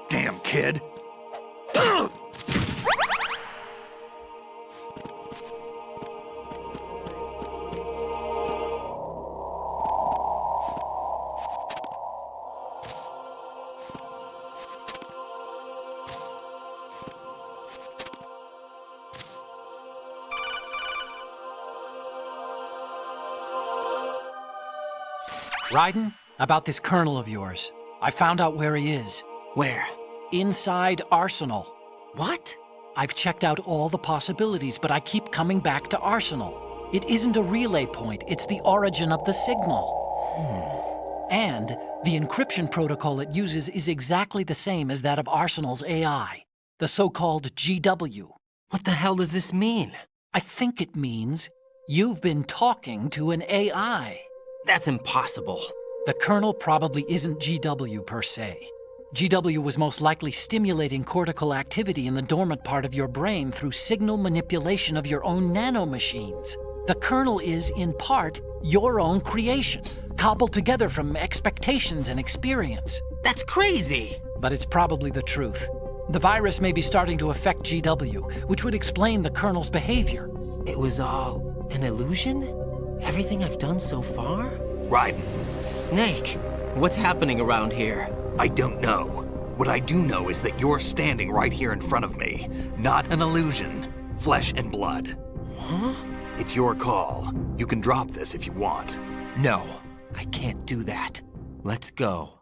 Damn kid. Raiden, about this Colonel of yours. I found out where he is. Where? Inside Arsenal. What? I've checked out all the possibilities, but I keep coming back to Arsenal. It isn't a relay point, it's the origin of the signal. And the encryption protocol it uses is exactly the same as that of Arsenal's AI, the so-called GW. What the hell does this mean? I think it means you've been talking to an AI. That's impossible. The Colonel probably isn't GW per se. GW was most likely stimulating cortical activity in the dormant part of your brain through signal manipulation of your own nanomachines. The Colonel is, in part, your own creation, cobbled together from expectations and experience. That's crazy! But it's probably the truth. The virus may be starting to affect GW, which would explain the Colonel's behavior. It was all an illusion? Everything I've done so far? Raiden. Snake, what's happening around here? I don't know. What I do know is that you're standing right here in front of me. Not an illusion. Flesh and blood. Huh? It's your call. You can drop this if you want. No, I can't do that. Let's go.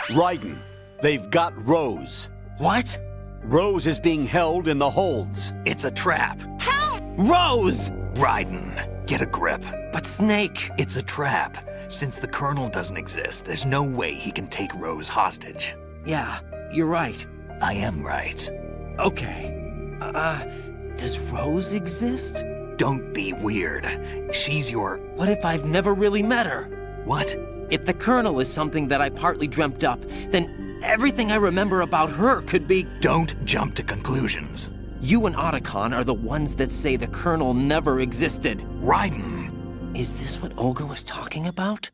Raiden, they've got Rose. What? Rose is being held in the holds. It's a trap. Help! Rose! Raiden, get a grip. But Snake... It's a trap. Since the Colonel doesn't exist, there's no way he can take Rose hostage. Yeah, you're right. I am right. Okay. Does Rose exist? Don't be weird. She's your... What if I've never really met her? What? If the Colonel is something that I partly dreamt up, then everything I remember about her could be... Don't jump to conclusions. You and Otacon are the ones that say the Colonel never existed. Raiden! Is this what Olga was talking about?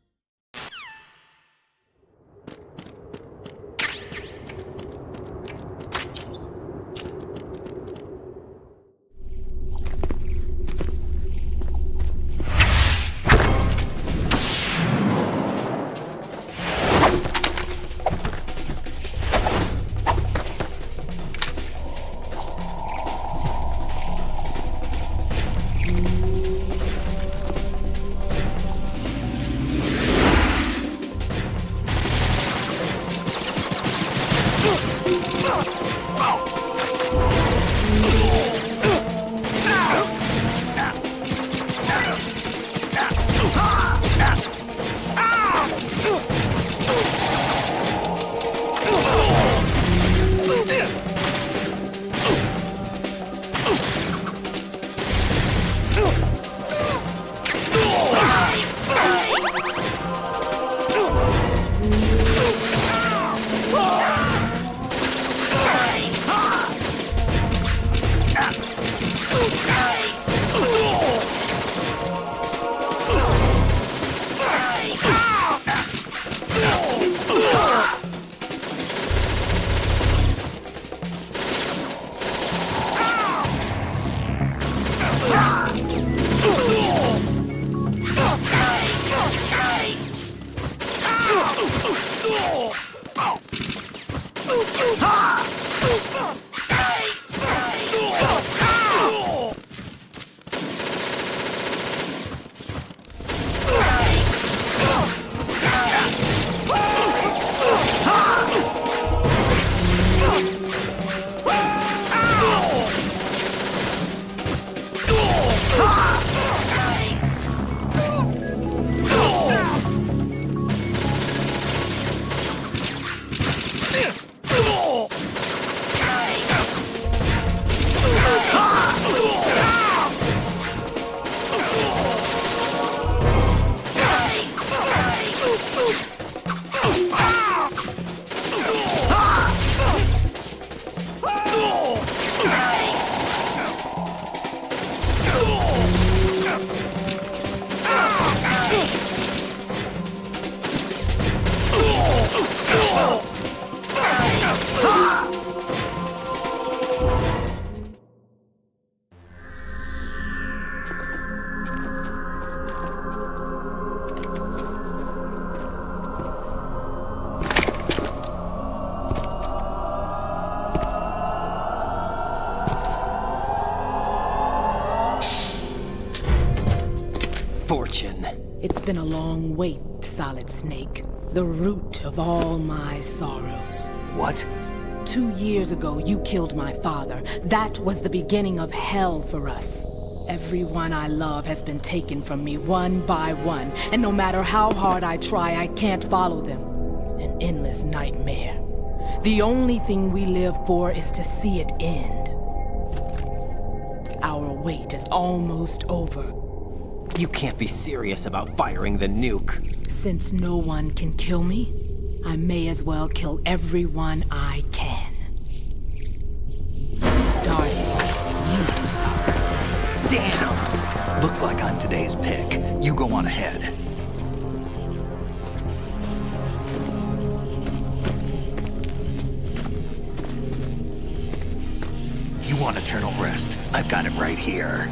Fortune. It's been a long wait, Solid Snake. The root of all my sorrows. What? 2 years ago, you killed my father. That was the beginning of hell for us. Everyone I love has been taken from me one by one, and no matter how hard I try, I can't follow them. An endless nightmare. The only thing we live for is to see it end. Our wait is almost over. You can't be serious about firing the nuke. Since no one can kill me, I may as well kill everyone I can. Starting with you, Solid Snake. Damn! Looks like I'm today's pick. You go on ahead. You want to eternal rest. I've got it right here.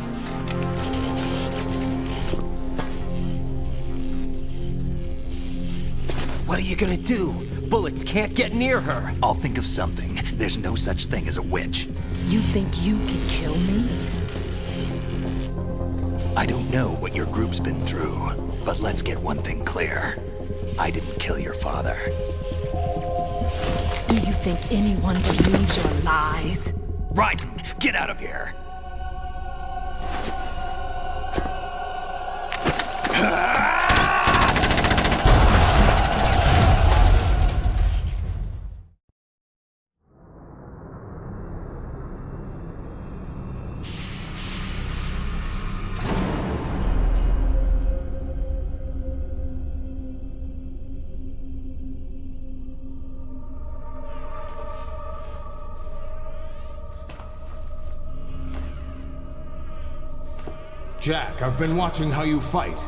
What are you gonna do? Bullets can't get near her. I'll think of something. There's no such thing as a witch. You think you can kill me? I don't know what your group's been through, but let's get one thing clear. I didn't kill your father. Do you think anyone believes your lies? Raiden, get out of here! Jack, I've been watching how you fight.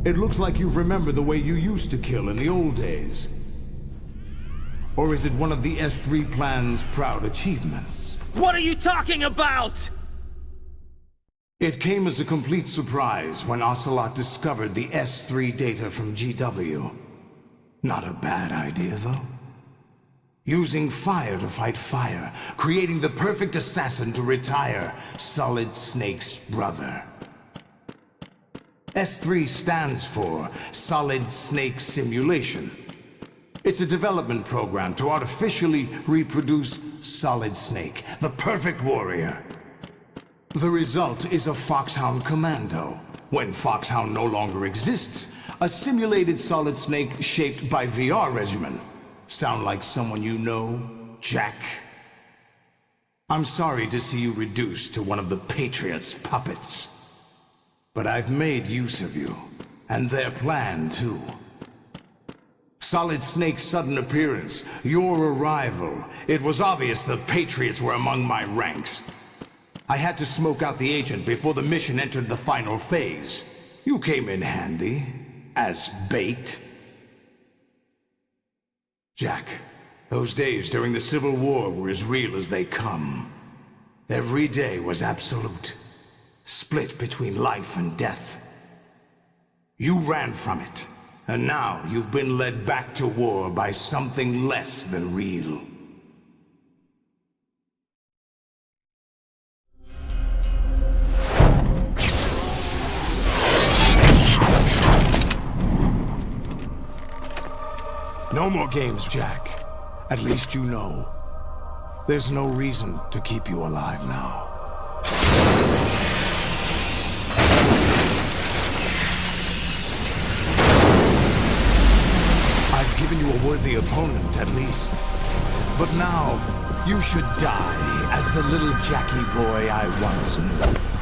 It looks like you've remembered the way you used to kill in the old days. Or is it one of the S3 plan's proud achievements? What are you talking about? It came as a complete surprise when Ocelot discovered the S3 data from GW. Not a bad idea, though. Using fire to fight fire, creating the perfect assassin to retire Solid Snake's brother. S3 stands for Solid Snake Simulation. It's a development program to artificially reproduce Solid Snake, the perfect warrior. The result is a Foxhound Commando. When Foxhound no longer exists, a simulated Solid Snake shaped by VR regimen. Sound like someone you know, Jack? I'm sorry to see you reduced to one of the Patriots' puppets. But I've made use of you, and their plan too. Solid Snake's sudden appearance, your arrival, it was obvious the Patriots were among my ranks. I had to smoke out the agent before the mission entered the final phase. You came in handy, as bait. Jack, those days during the Civil War were as real as they come. Every day was absolute, split between life and death. You ran from it, and now you've been led back to war by something less than real. No more games, Jack. At least you know. There's no reason to keep you alive now. I've given you a worthy opponent, at least. But now, you should die as the little Jackie boy I once knew.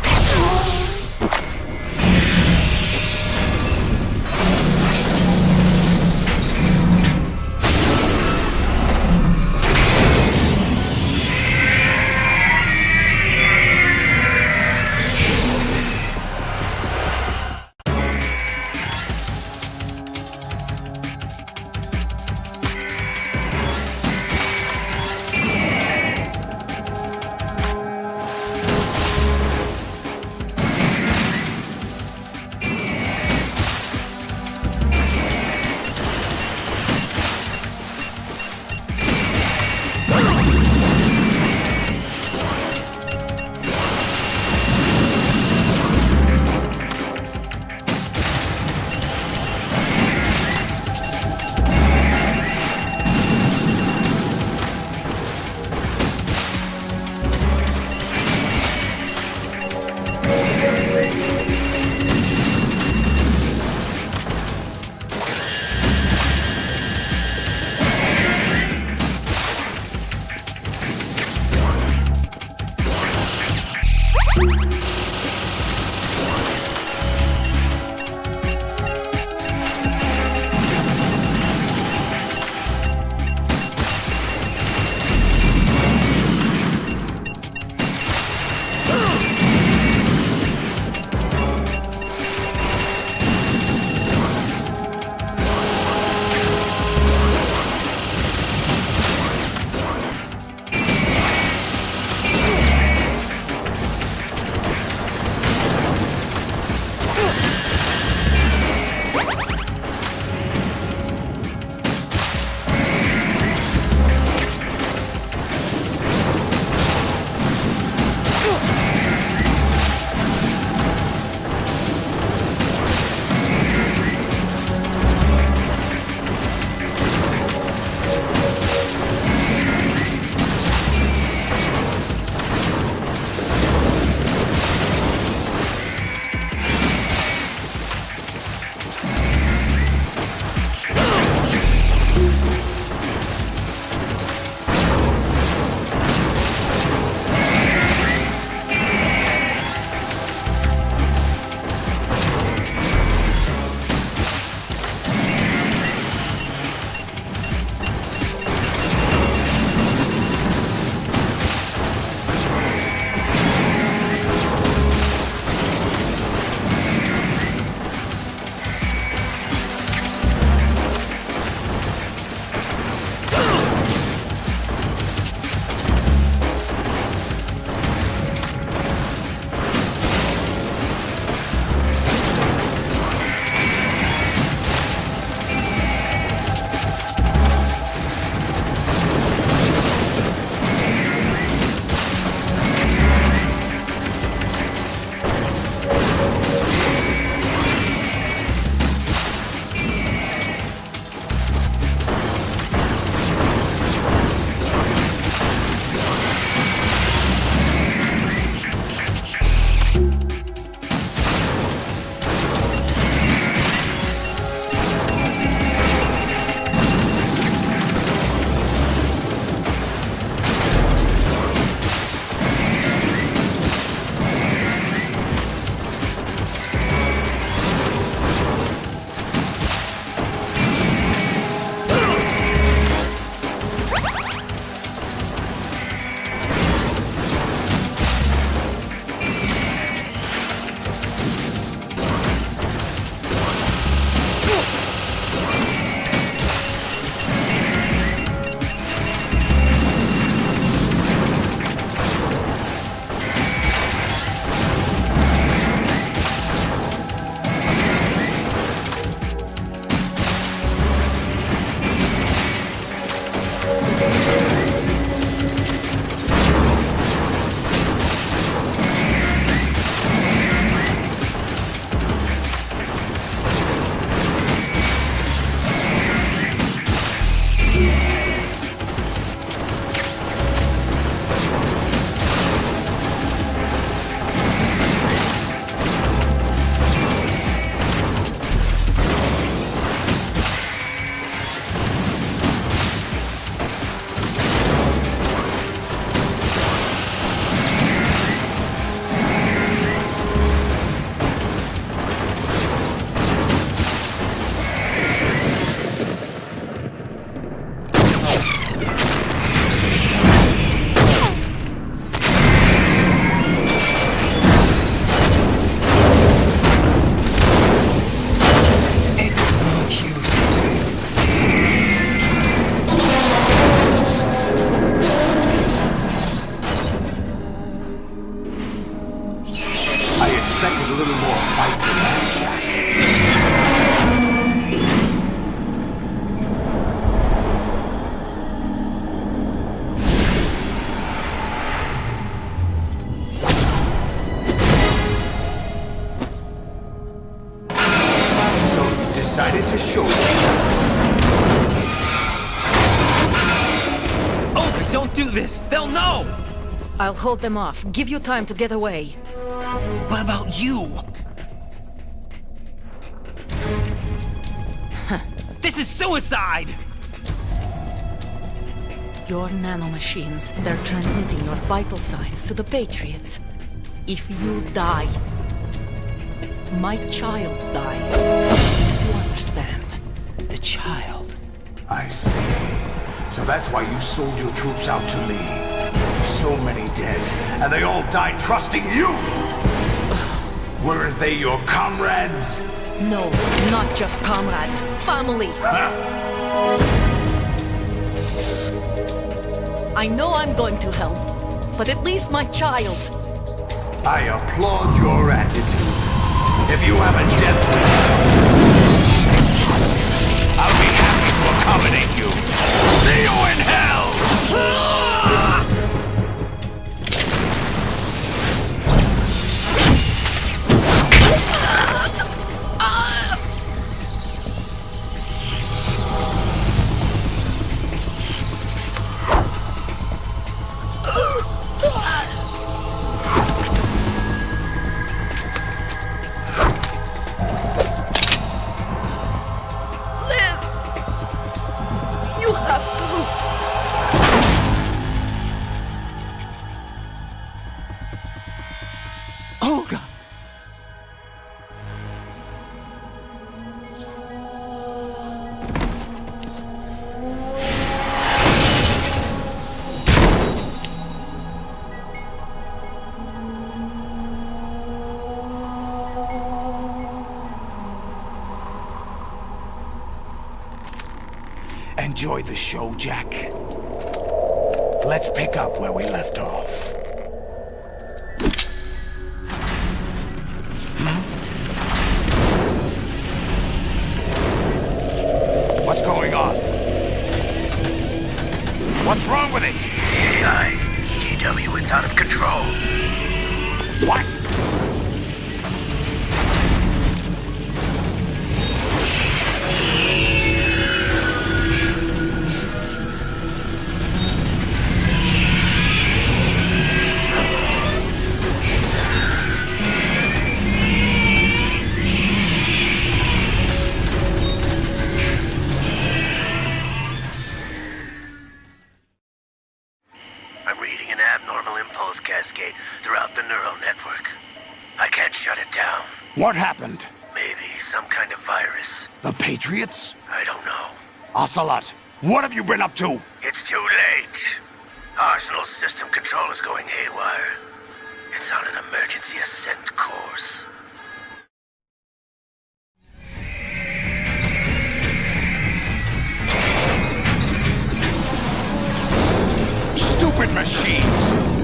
decided to show you. Oh, don't do this! They'll know! I'll hold them off. Give you time to get away. What about you? This is suicide! Your nanomachines, they're transmitting your vital signs to the Patriots. If you die, my child dies. You understand? The child. I see. So that's why you sold your troops out to me. So many dead, and they all died trusting you! Weren't they your comrades? No, not just comrades. Family! I know I'm going to help, but at least my child. I applaud your attitude. If you have a death wish, I'll be happy to accommodate you. See you in hell! Enjoy the show, Jack. Let's pick up where we left off. What's going on? What's wrong with it? AI, GW, it's out of control. What? Cascade throughout the neural network. I can't shut it down. What happened? Maybe some kind of virus. The Patriots? I don't know. Ocelot, what have you been up to? It's too late. Arsenal's system control is going haywire. It's on an emergency ascent course. Stupid machines!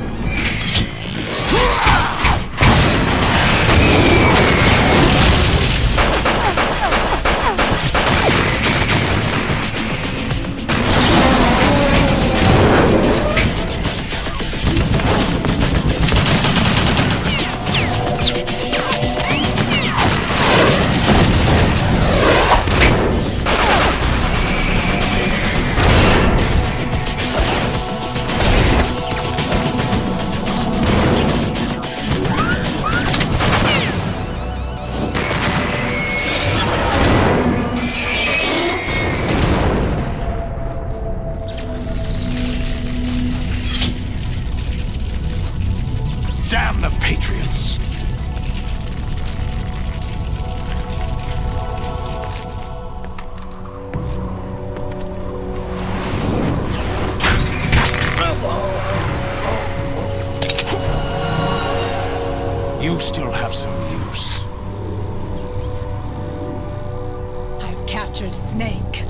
Damn the Patriots! You still have some use. I've captured Snake.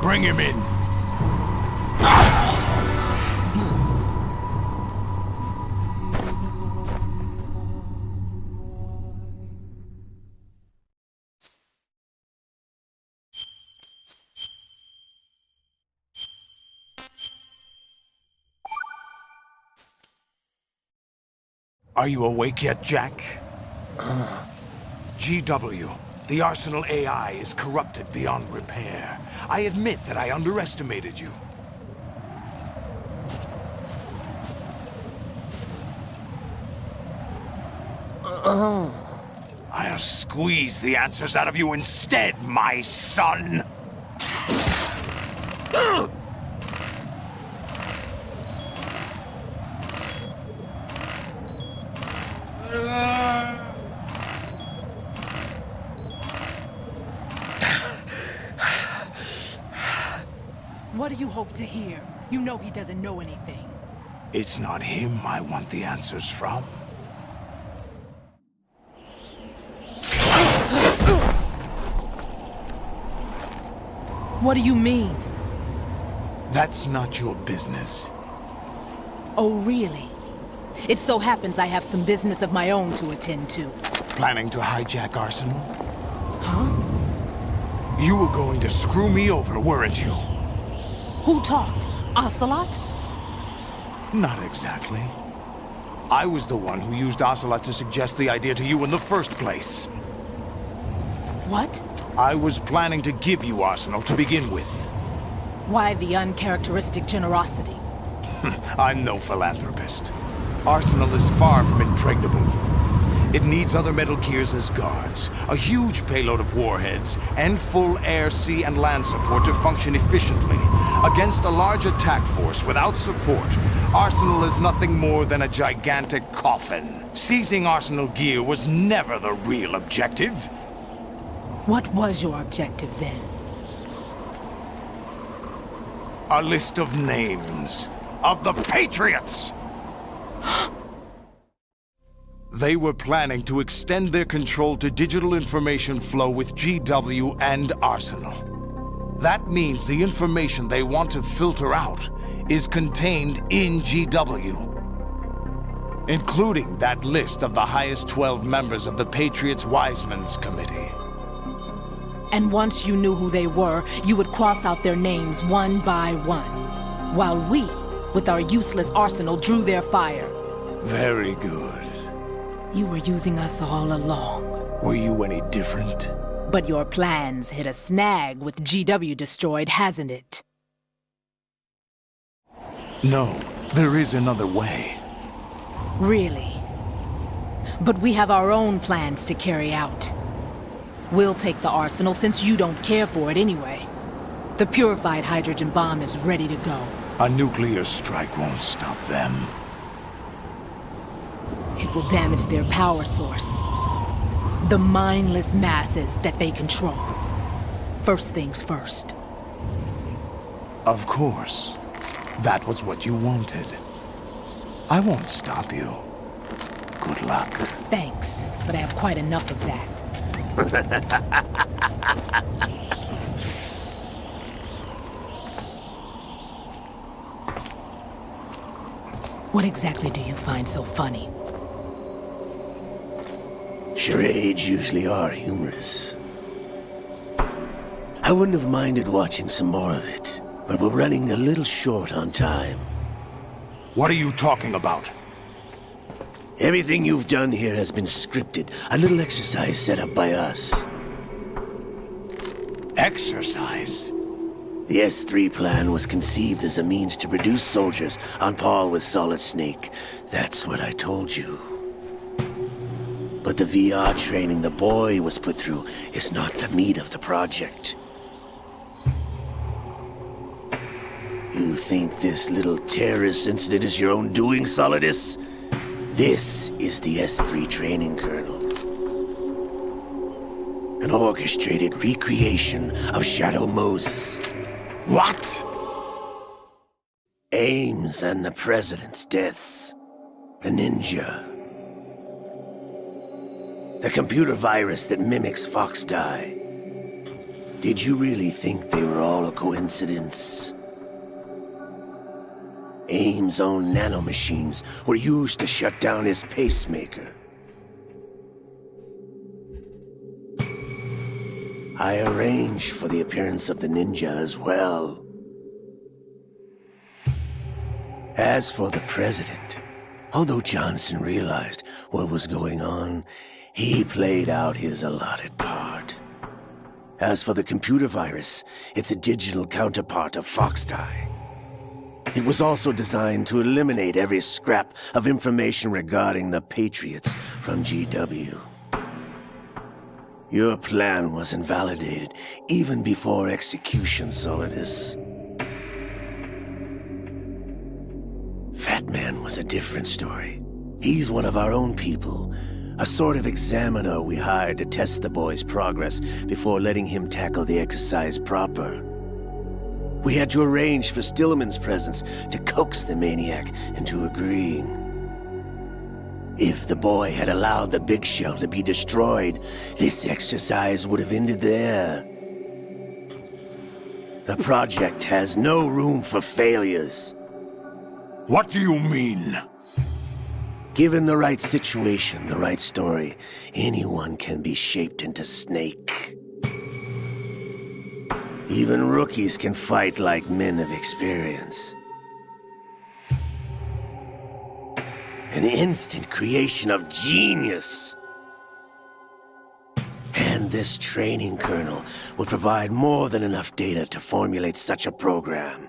Bring him in. Are you awake yet, Jack? GW, the Arsenal AI is corrupted beyond repair. I admit that I underestimated you. I'll squeeze the answers out of you instead, my son! What do you hope to hear? You know he doesn't know anything. It's not him I want the answers from. What do you mean? That's not your business. Oh, really? It so happens I have some business of my own to attend to. Planning to hijack Arsenal? Huh? You were going to screw me over, weren't you? Who talked? Ocelot? Not exactly. I was the one who used Ocelot to suggest the idea to you in the first place. What? I was planning to give you Arsenal to begin with. Why the uncharacteristic generosity? I'm no philanthropist. Arsenal is far from impregnable. It needs other Metal Gears as guards, a huge payload of warheads, and full air, sea, and land support to function efficiently. Against a large attack force without support, Arsenal is nothing more than a gigantic coffin. Seizing Arsenal gear was never the real objective. What was your objective then? A list of names of the Patriots! They were planning to extend their control to digital information flow with GW and Arsenal. That means the information they want to filter out is contained in GW, including that list of the highest 12 members of the Patriots Wiseman's Committee. And once you knew who they were, you would cross out their names one by one, while we, with our useless arsenal, drew their fire. Very good. You were using us all along. Were you any different? But your plans hit a snag with GW destroyed, hasn't it? No, there is another way. Really? But we have our own plans to carry out. We'll take the arsenal since you don't care for it anyway. The purified hydrogen bomb is ready to go. A nuclear strike won't stop them. It will damage their power source. The mindless masses that they control. First things first. Of course. That was what you wanted. I won't stop you. Good luck. Thanks, but I have quite enough of that. What exactly do you find so funny? Charades usually are humorous. I wouldn't have minded watching some more of it, but we're running a little short on time. What are you talking about? Everything you've done here has been scripted. A little exercise set up by us. Exercise? The S3 plan was conceived as a means to produce soldiers on par with Solid Snake. That's what I told you. But the VR training the boy was put through is not the meat of the project. You think this little terrorist incident is your own doing, Solidus? This is the S3 training kernel. An orchestrated recreation of Shadow Moses. What? Ames and the President's deaths. The ninja. The computer virus that mimics Foxdie. Did you really think they were all a coincidence? Ames' own nanomachines were used to shut down his pacemaker. I arranged for the appearance of the ninja as well. As for the President, Although Johnson realized what was going on, he played out his allotted part. As for the computer virus, it's a digital counterpart of Foxdie. It was also designed to eliminate every scrap of information regarding the Patriots from GW. Your plan was invalidated even before execution, Solidus. Fat Man was a different story. He's one of our own people, a sort of examiner we hired to test the boy's progress before letting him tackle the exercise proper. We had to arrange for Stillman's presence to coax the maniac into agreeing. If the boy had allowed the big shell to be destroyed, this exercise would have ended there. The project has no room for failures. What do you mean? Given the right situation, the right story, anyone can be shaped into Snake. Even rookies can fight like men of experience. An instant creation of genius. And this training kernel would provide more than enough data to formulate such a program.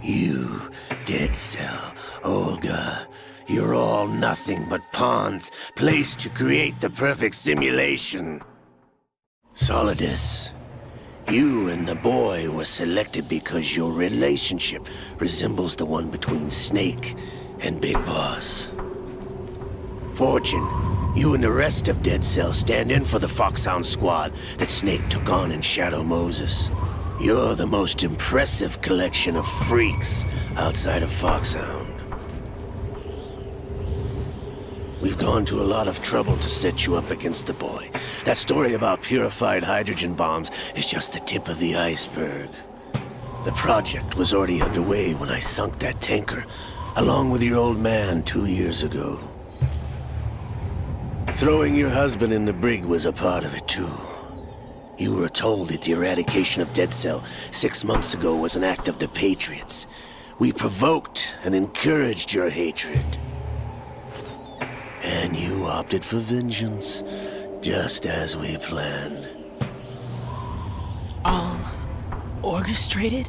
You, Dead Cell, Olga, you're all nothing but pawns placed to create the perfect simulation. Solidus, you and the boy were selected because your relationship resembles the one between Snake and Big Boss. Fortune, you and the rest of Dead Cell stand in for the Foxhound squad that Snake took on in Shadow Moses. You're the most impressive collection of freaks outside of Foxhound. We've gone to a lot of trouble to set you up against the boy. That story about purified hydrogen bombs is just the tip of the iceberg. The project was already underway when I sunk that tanker, along with your old man 2 years ago. Throwing your husband in the brig was a part of it too. You were told that the eradication of Dead Cell 6 months ago was an act of the Patriots. We provoked and encouraged your hatred. And you opted for vengeance, just as we planned. All orchestrated?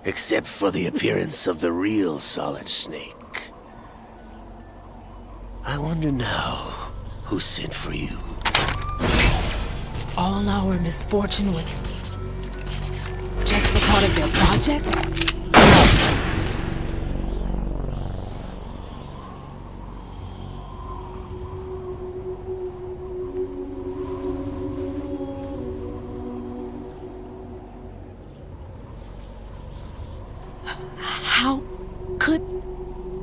Except for the appearance of the real Solid Snake. I wonder now who sent for you. All our misfortune was just a part of their project? How could...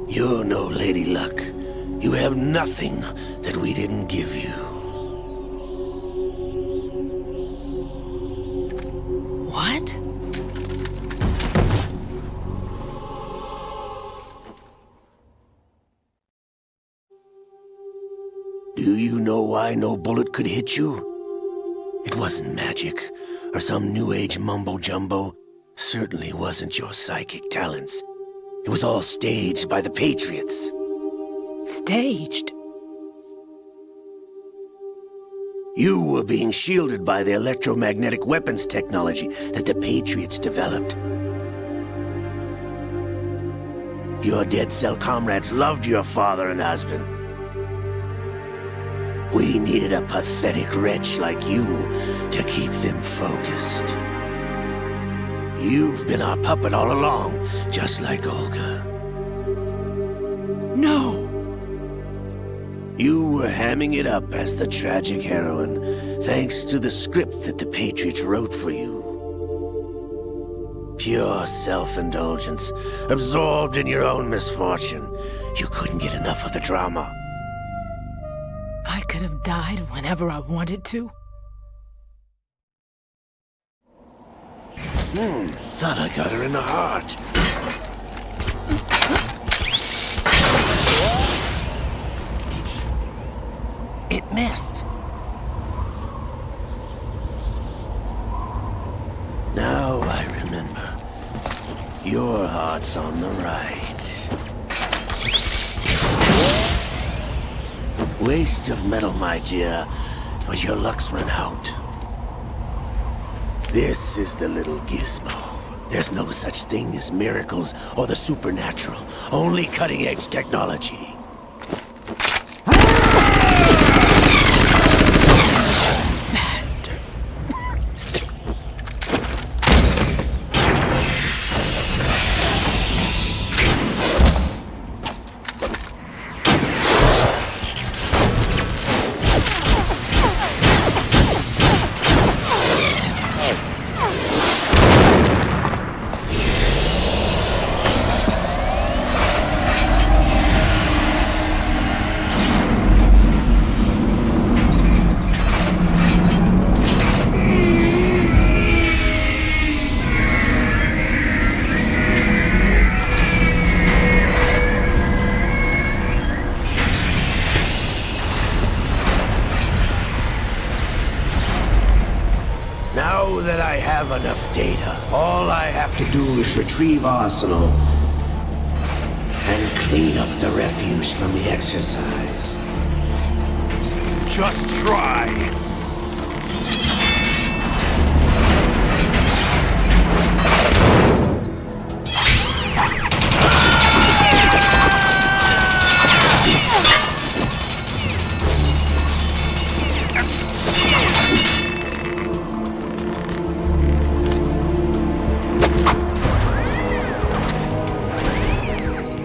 You're no Lady Luck. You have nothing that we didn't give you. What? Do you know why no bullet could hit you? It wasn't magic, or some new age mumbo-jumbo. Certainly wasn't your psychic talents. It was all staged by the Patriots. Staged? You were being shielded by the electromagnetic weapons technology that the Patriots developed. Your Dead Cell comrades loved your father and husband. We needed a pathetic wretch like you to keep them focused. You've been our puppet all along, just like Olga. No! You were hamming it up as the tragic heroine, thanks to the script that the Patriots wrote for you. Pure self-indulgence, absorbed in your own misfortune. You couldn't get enough of the drama. I could have died whenever I wanted to. Thought I got her in the heart. It missed. Now I remember. Your heart's on the right. Waste of metal, my dear, but your luck's run out. This is the little gizmo. There's no such thing as miracles or the supernatural, only cutting-edge technology. Now that I have enough data, all I have to do is retrieve Arsenal and clean up the refuse from the exercise. Just try.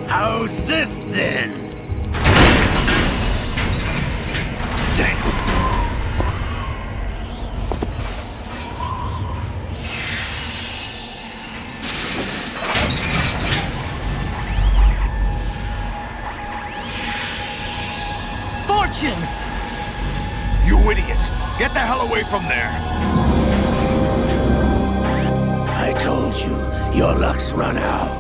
How's this then? Damn. Fortune! You idiot! Get the hell away from there! I told you, your luck's run out.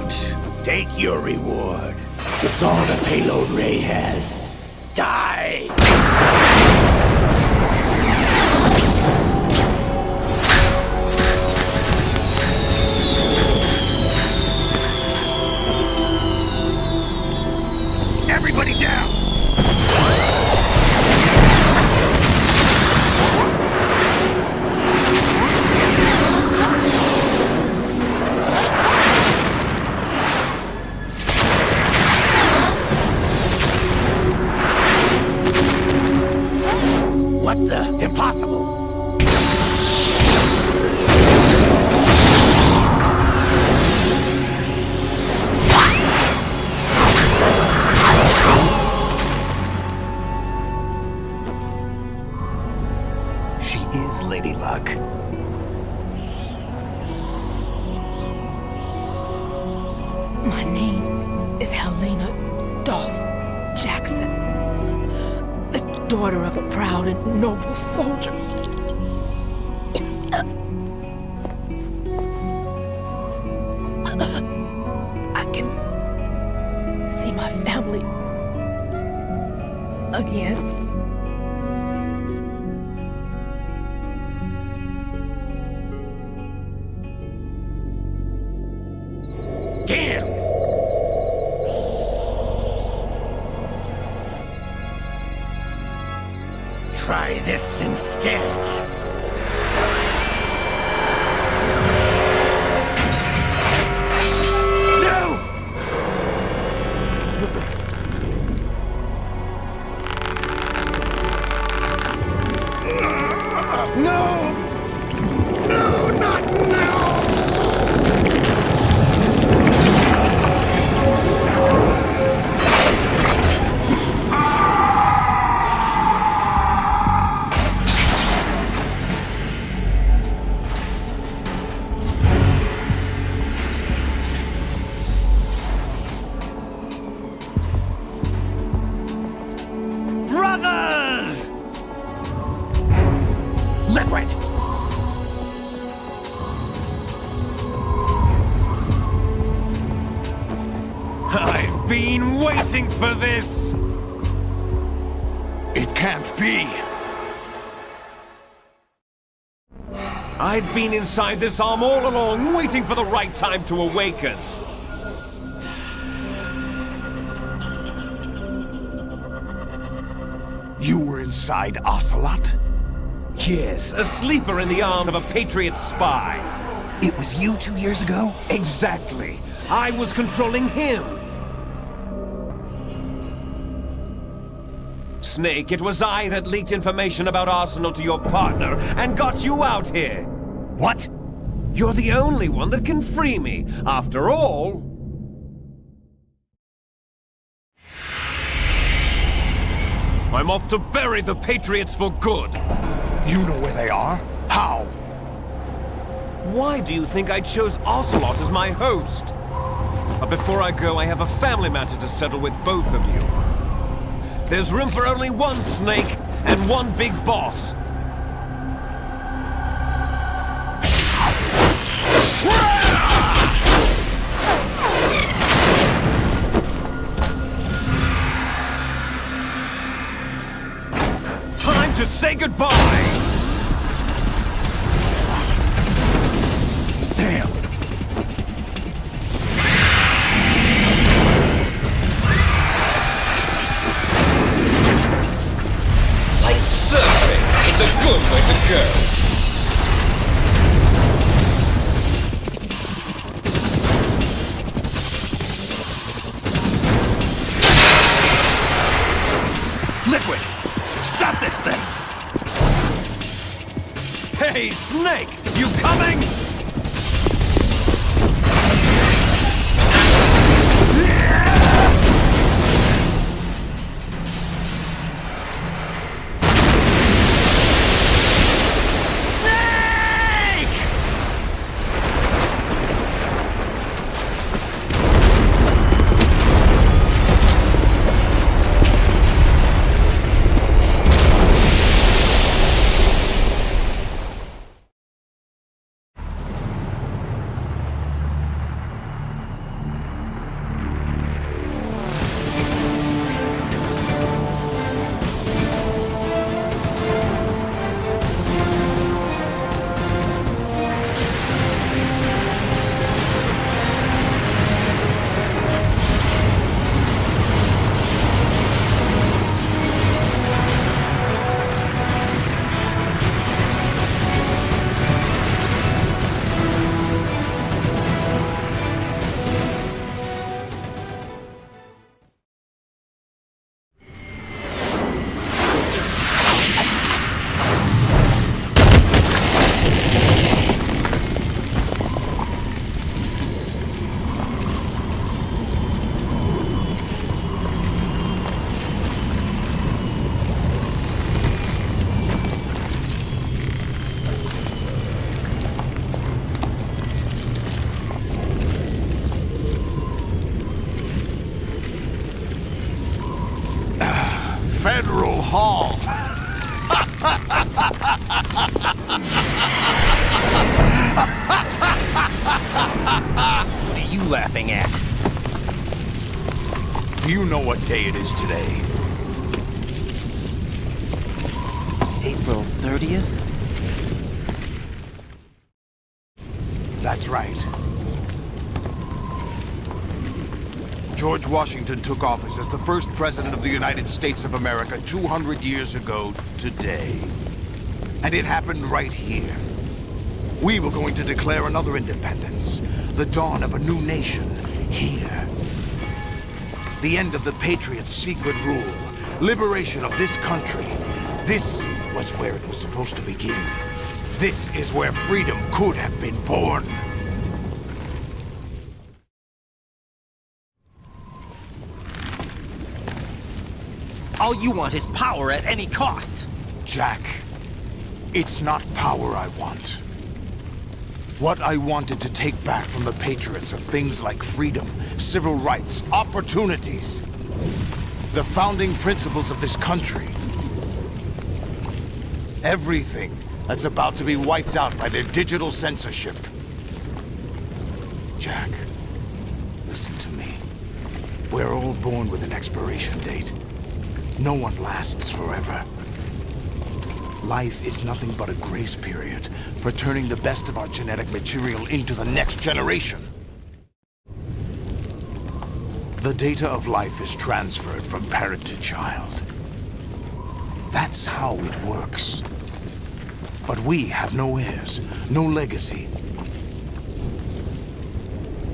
Take your reward. It's all the payload Ray has. Die! Everybody down! What the? Impossible! She is Lady Luck. My name is Helena Dolph Jackson, the daughter of a proud and noble soldier. I can see my family again. Damn! Try this instead. No! No, not now! Brothers! Liquid! I've been waiting for this! It can't be! I've been inside this arm all along, waiting for the right time to awaken. You were inside Ocelot? Yes, a sleeper in the arm of a Patriot spy. It was you 2 years ago? Exactly. I was controlling him. Snake, it was I that leaked information about Arsenal to your partner and got you out here. What? You're the only one that can free me. After all... I'm off to bury the Patriots for good. You know where they are? How? Why do you think I chose Ocelot as my host? But before I go, I have a family matter to settle with both of you. There's room for only one Snake and one big boss. Time to say goodbye! Damn! Like surfing, it's a good way to go. Liquid! Stop this thing! Hey, Snake! You coming? Federal Hall. What are you laughing at? Do you know what day it is today? April 30th? That's right. George Washington took office as the first president of the United States of America 200 years ago today. And it happened right here. We were going to declare another independence, the dawn of a new nation, here. The end of the Patriots' secret rule, liberation of this country. This was where it was supposed to begin. This is where freedom could have been born. All you want is power at any cost. Jack, it's not power I want. What I wanted to take back from the Patriots are things like freedom, civil rights, opportunities. The founding principles of this country. Everything that's about to be wiped out by their digital censorship. Jack, listen to me. We're all born with an expiration date. No one lasts forever. Life is nothing but a grace period for turning the best of our genetic material into the next generation. The data of life is transferred from parent to child. That's how it works. But we have no heirs, no legacy.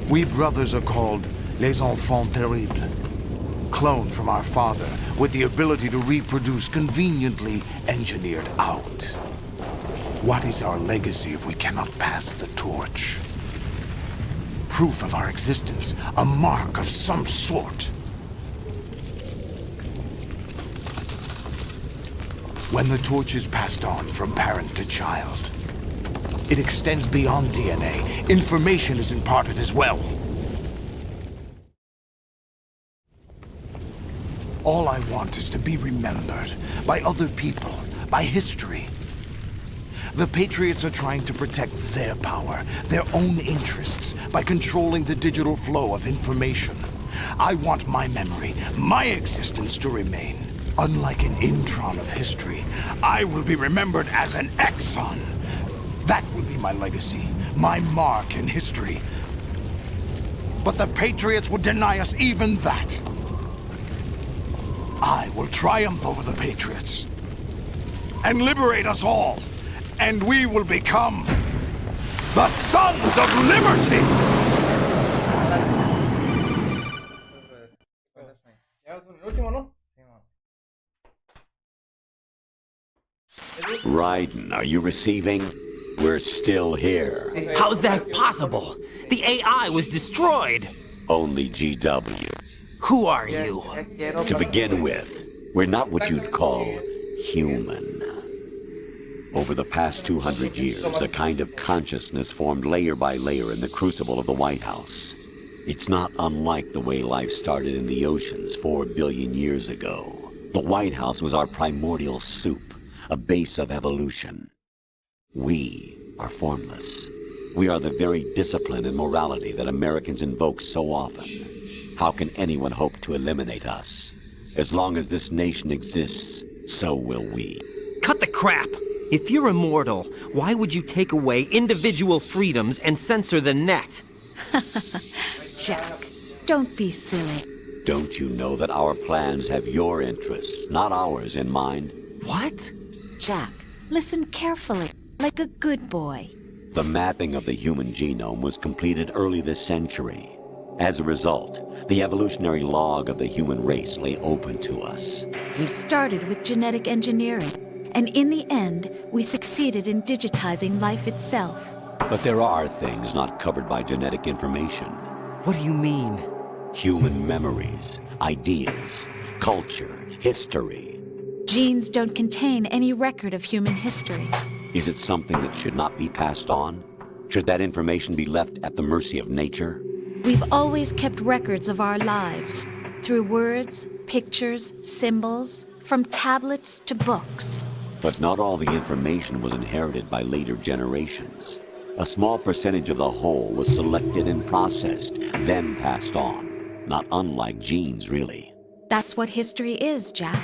We brothers are called les enfants terribles. Cloned from our father, with the ability to reproduce conveniently engineered out. What is our legacy if we cannot pass the torch? Proof of our existence, a mark of some sort. When the torch is passed on from parent to child, it extends beyond DNA. Information is imparted as well. All I want is to be remembered by other people, by history. The Patriots are trying to protect their power, their own interests, by controlling the digital flow of information. I want my memory, my existence to remain. Unlike an intron of history, I will be remembered as an exon. That will be my legacy, my mark in history. But the Patriots would deny us even that. I will triumph over the Patriots and liberate us all, and we will become the Sons of Liberty! Raiden, are you receiving? We're still here. How's that possible? The AI was destroyed. Only GW. Who are you? To begin with, we're not what you'd call human. Over the past 200 years, a kind of consciousness formed layer by layer in the crucible of the White House. It's not unlike the way life started in the oceans 4 billion years ago. The White House was our primordial soup, a base of evolution. We are formless. We are the very discipline and morality that Americans invoke so often. How can anyone hope to eliminate us? As long as this nation exists, so will we. Cut the crap! If you're immortal, why would you take away individual freedoms and censor the net? Jack, don't be silly. Don't you know that our plans have your interests, not ours, in mind? What? Jack, listen carefully, like a good boy. The mapping of the human genome was completed early this century. As a result, the evolutionary log of the human race lay open to us. We started with genetic engineering, and in the end, we succeeded in digitizing life itself. But there are things not covered by genetic information. What do you mean? Human memories, ideas, culture, history. Genes don't contain any record of human history. Is it something that should not be passed on? Should that information be left at the mercy of nature? We've always kept records of our lives, through words, pictures, symbols, from tablets to books. But not all the information was inherited by later generations. A small percentage of the whole was selected and processed, then passed on. Not unlike genes, really. That's what history is, Jack.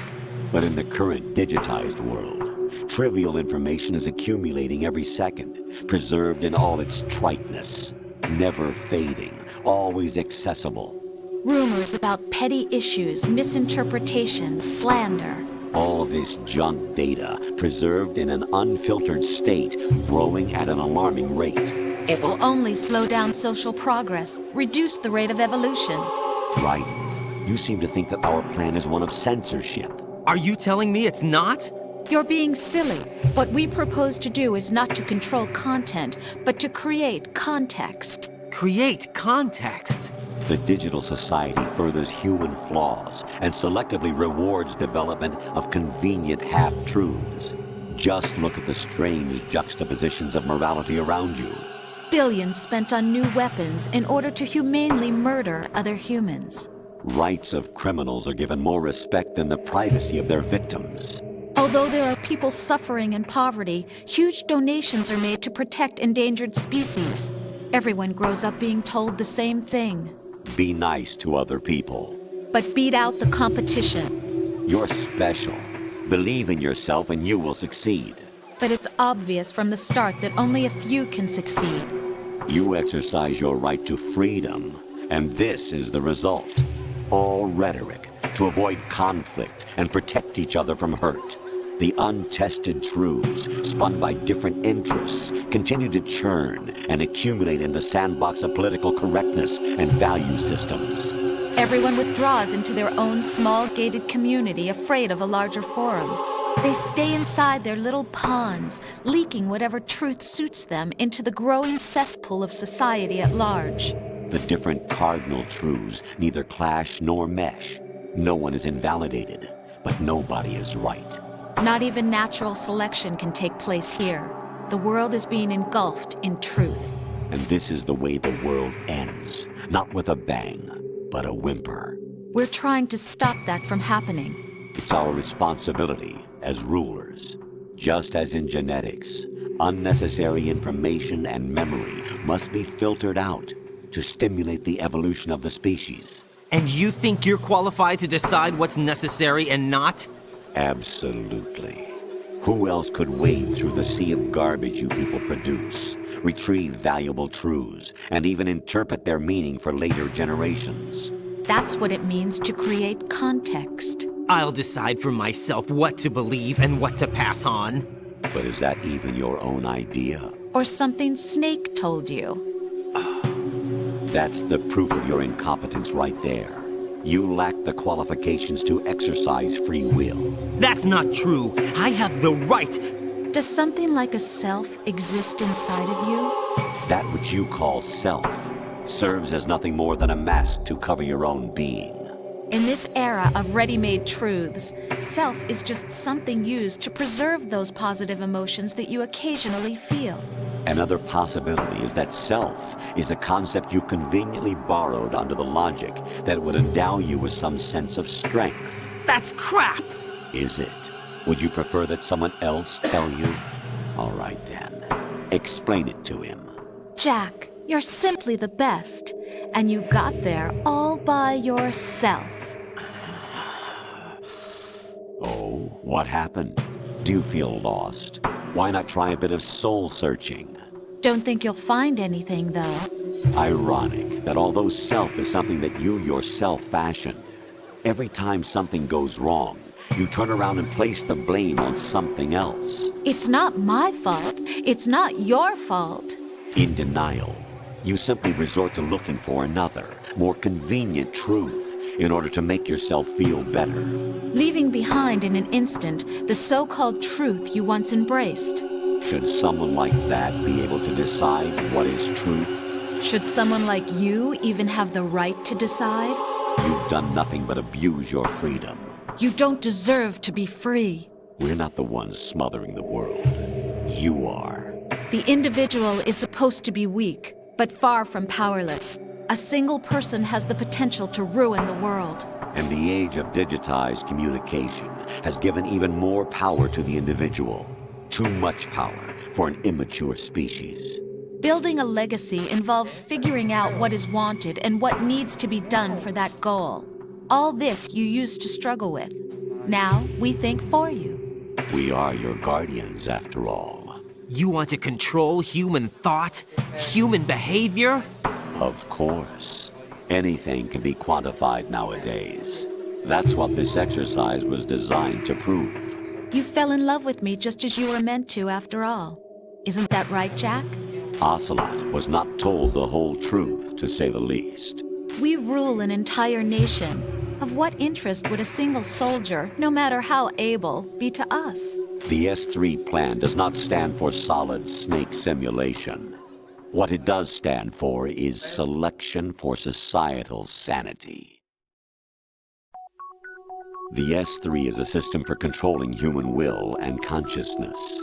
But in the current digitized world, trivial information is accumulating every second, preserved in all its triteness, never fading, always accessible. Rumors about petty issues, misinterpretations, slander. All this junk data, preserved in an unfiltered state, growing at an alarming rate. It will only slow down social progress, reduce the rate of evolution. Right. You seem to think that our plan is one of censorship. Are you telling me it's not? You're being silly. What we propose to do is not to control content, but to create context. Create context? The digital society furthers human flaws and selectively rewards development of convenient half-truths. Just look at the strange juxtapositions of morality around you. Billions spent on new weapons in order to humanely murder other humans. Rights of criminals are given more respect than the privacy of their victims. Although there are people suffering in poverty, huge donations are made to protect endangered species. Everyone grows up being told the same thing. Be nice to other people. But beat out the competition. You're special. Believe in yourself and you will succeed. But it's obvious from the start that only a few can succeed. You exercise your right to freedom, and this is the result. All rhetoric to avoid conflict and protect each other from hurt. The untested truths, spun by different interests, continue to churn and accumulate in the sandbox of political correctness and value systems. Everyone withdraws into their own small gated community, afraid of a larger forum. They stay inside their little ponds, leaking whatever truth suits them into the growing cesspool of society at large. The different cardinal truths neither clash nor mesh. No one is invalidated, but nobody is right. Not even natural selection can take place here. The world is being engulfed in truth. And this is the way the world ends. Not with a bang, but a whimper. We're trying to stop that from happening. It's our responsibility as rulers. Just as in genetics, unnecessary information and memory must be filtered out to stimulate the evolution of the species. And you think you're qualified to decide what's necessary and not? Absolutely. Who else could wade through the sea of garbage you people produce, retrieve valuable truths, and even interpret their meaning for later generations? That's what it means to create context. I'll decide for myself what to believe and what to pass on. But is that even your own idea? Or something Snake told you? That's the proof of your incompetence right there. You lack the qualifications to exercise free will. That's not true. I have the right. Does something like a self exist inside of you? That which you call self serves as nothing more than a mask to cover your own being. In this era of ready-made truths, self is just something used to preserve those positive emotions that you occasionally feel. Another possibility is that self is a concept you conveniently borrowed under the logic that it would endow you with some sense of strength. That's crap! Is it? Would you prefer that someone else tell you? All right then. Explain it to him. Jack, you're simply the best, and you got there all by yourself. Oh, what happened? Do you feel lost? Why not try a bit of soul searching? Don't think you'll find anything, though. Ironic that although self is something that you yourself fashioned, every time something goes wrong, you turn around and place the blame on something else. It's not my fault. It's not your fault. In denial, you simply resort to looking for another, more convenient truth in order to make yourself feel better. Leaving behind in an instant the so-called truth you once embraced. Should someone like that be able to decide what is truth? Should someone like you even have the right to decide? You've done nothing but abuse your freedom. You don't deserve to be free. We're not the ones smothering the world. You are. The individual is supposed to be weak, but far from powerless. A single person has the potential to ruin the world. And the age of digitized communication has given even more power to the individual. Too much power for an immature species. Building a legacy involves figuring out what is wanted and what needs to be done for that goal. All this you used to struggle with. Now we think for you. We are your guardians, after all. You want to control human thought? Human behavior? Of course. Anything can be quantified nowadays. That's what this exercise was designed to prove. You fell in love with me just as you were meant to, after all. Isn't that right, Jack? Ocelot was not told the whole truth, to say the least. We rule an entire nation. Of what interest would a single soldier, no matter how able, be to us? The S3 plan does not stand for solid snake simulation. What it does stand for is selection for societal sanity. The S3 is a system for controlling human will and consciousness.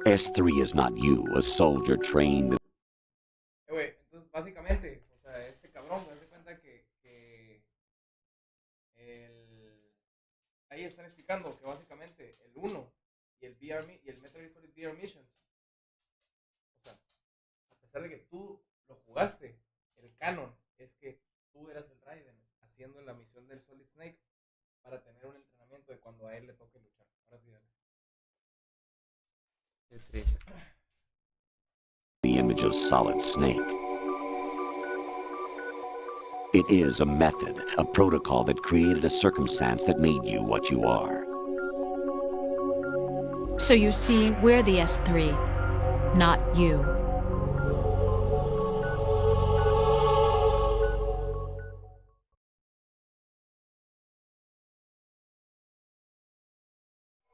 S3 is not you, a soldier trained... Entonces, básicamente, o sea, este cabrón, me hace cuenta que ahí están explicando que básicamente el 1 y el VR y el Metal Gear Solid VR Missions, o sea, a pesar de que tú lo jugaste, el canon es que tú eras el Raiden haciendo la misión del Solid Snake para tener un entrenamiento de cuando a él le toque luchar. Ahora sí, dale. The image of Solid Snake. It is a method, a protocol that created a circumstance that made you what you are. So you see, we're the S3, not you.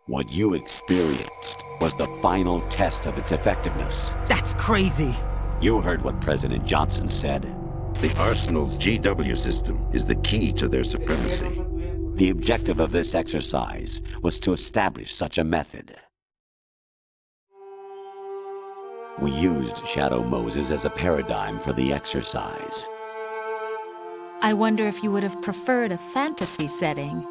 What you experienced was the final test of its effectiveness. That's crazy. You heard what President Johnson said. The Arsenal's GW system is the key to their supremacy. The objective of this exercise was to establish such a method. We used Shadow Moses as a paradigm for the exercise. I wonder if you would have preferred a fantasy setting.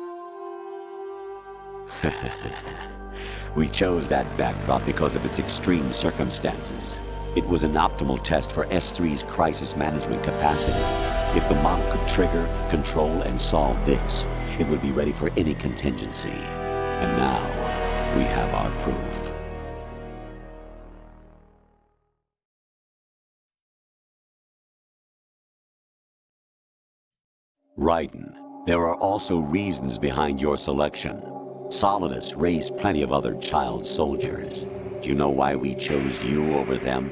We chose that backdrop because of its extreme circumstances. It was an optimal test for S3's crisis management capacity. If the model could trigger, control, and solve this, it would be ready for any contingency. And now, we have our proof. Raiden, there are also reasons behind your selection. Solidus raised plenty of other child soldiers. Do you know why we chose you over them?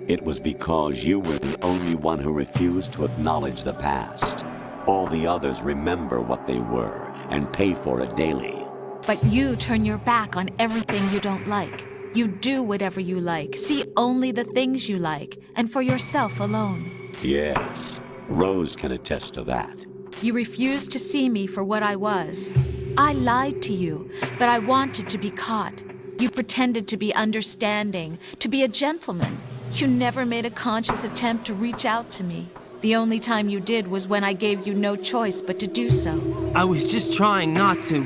It was because you were the only one who refused to acknowledge the past. All the others remember what they were and pay for it daily. But you turn your back on everything you don't like. You do whatever you like, see only the things you like, and for yourself alone. Yes, Rose can attest to that. You refused to see me for what I was. I lied to you, but I wanted to be caught. You pretended to be understanding, to be a gentleman. You never made a conscious attempt to reach out to me. The only time you did was when I gave you no choice but to do so. I was just trying not to...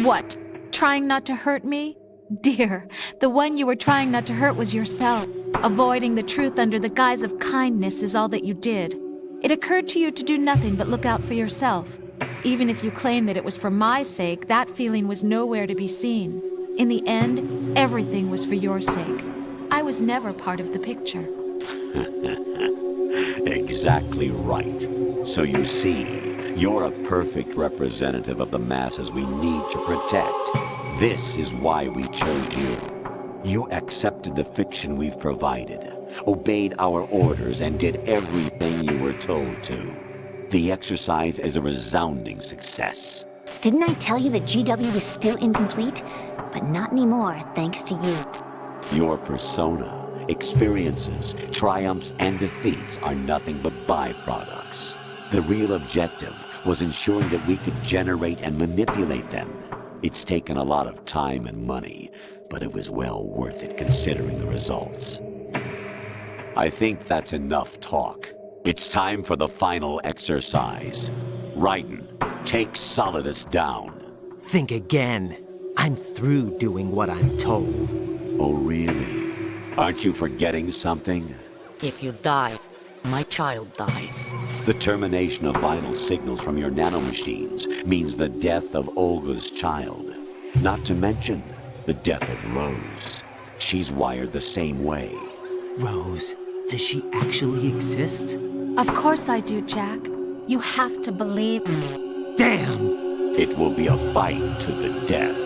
What? Trying not to hurt me? Dear, the one you were trying not to hurt was yourself. Avoiding the truth under the guise of kindness is all that you did. It occurred to you to do nothing but look out for yourself. Even if you claim that it was for my sake, that feeling was nowhere to be seen. In the end, everything was for your sake. I was never part of the picture. Exactly right. So you see, you're a perfect representative of the masses we need to protect. This is why we chose you. You accepted the fiction we've provided, obeyed our orders, and did everything you were told to. The exercise is a resounding success. Didn't I tell you that GW was still incomplete? But not anymore, thanks to you. Your persona, experiences, triumphs, and defeats are nothing but byproducts. The real objective was ensuring that we could generate and manipulate them. It's taken a lot of time and money, but it was well worth it considering the results. I think that's enough talk. It's time for the final exercise. Raiden, take Solidus down. Think again. I'm through doing what I'm told. Oh, really? Aren't you forgetting something? If you die, my child dies. The termination of vital signals from your nanomachines means the death of Olga's child. Not to mention the death of Rose. She's wired the same way. Rose, does she actually exist? Of course I do, Jack. You have to believe me. Damn! It will be a fight to the death.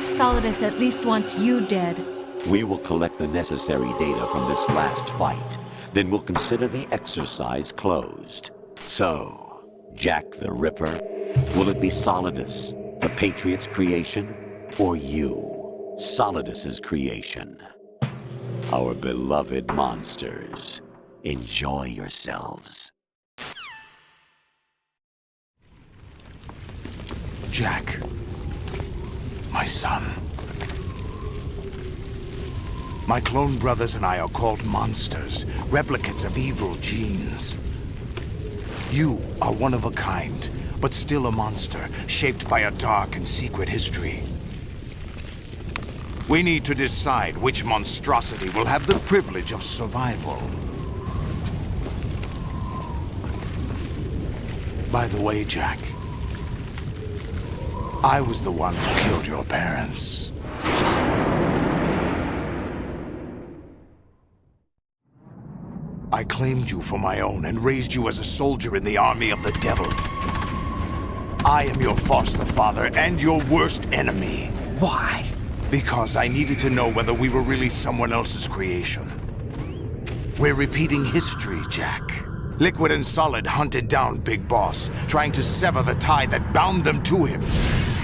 Solidus at least wants you dead. We will collect the necessary data from this last fight. Then we'll consider the exercise closed. So, Jack the Ripper, will it be Solidus, the Patriot's creation, or you, Solidus's creation? Our beloved monsters, enjoy yourselves. Jack, my son. My clone brothers and I are called monsters, replicates of evil genes. You are one of a kind, but still a monster, shaped by a dark and secret history. We need to decide which monstrosity will have the privilege of survival. By the way, Jack, I was the one who killed your parents. I claimed you for my own and raised you as a soldier in the army of the devil. I am your foster father and your worst enemy. Why? Because I needed to know whether we were really someone else's creation. We're repeating history, Jack. Liquid and Solid hunted down Big Boss, trying to sever the tie that bound them to him.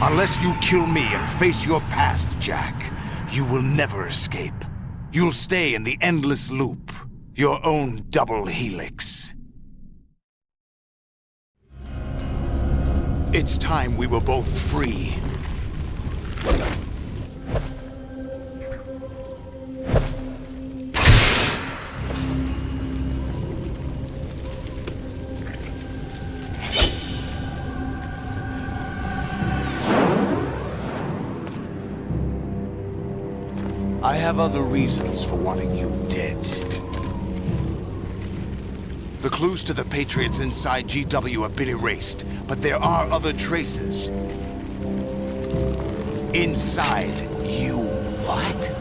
Unless you kill me and face your past, Jack, you will never escape. You'll stay in the endless loop, your own double helix. It's time we were both free. I have other reasons for wanting you dead. The clues to the Patriots inside GW have been erased, but there are other traces. Inside you. What?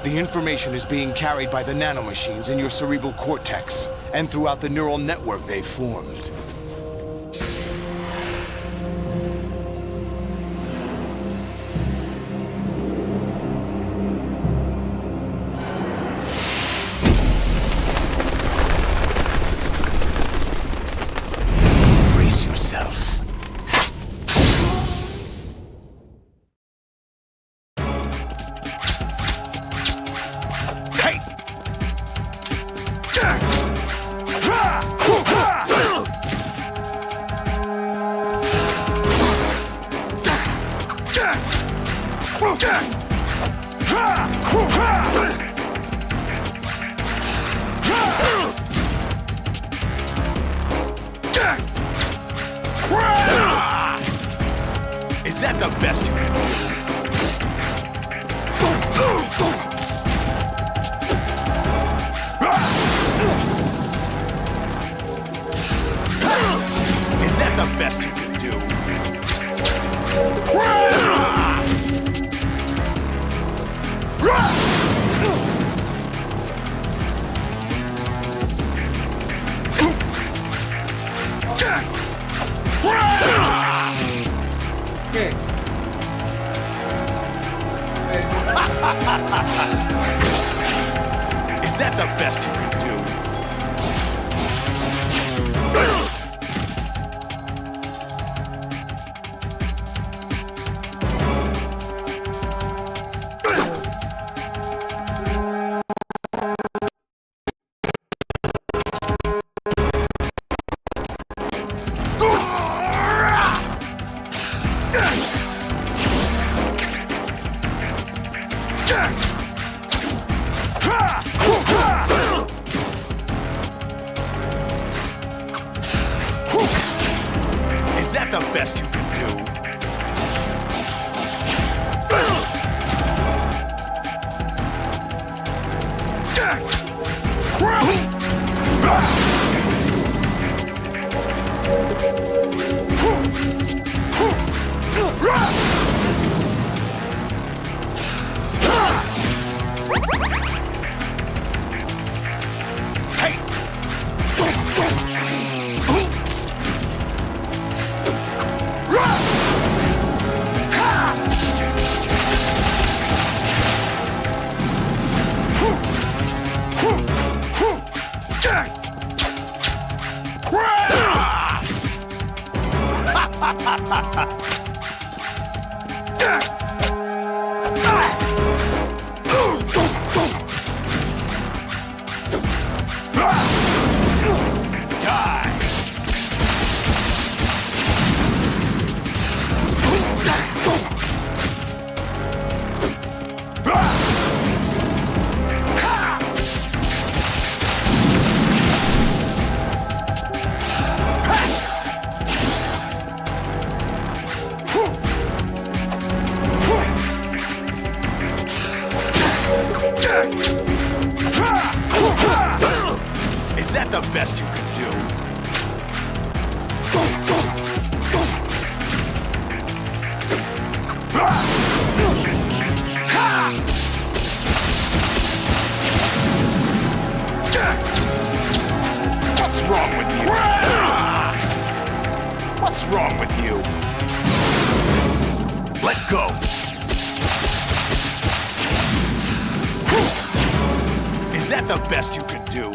The information is being carried by the nanomachines in your cerebral cortex, and throughout the neural network they've formed. Is that the best you can do? Is that the best you can do? Is that the best you can do? Is that the best you can do? wrong with you? Let's go. Is that the best you can do?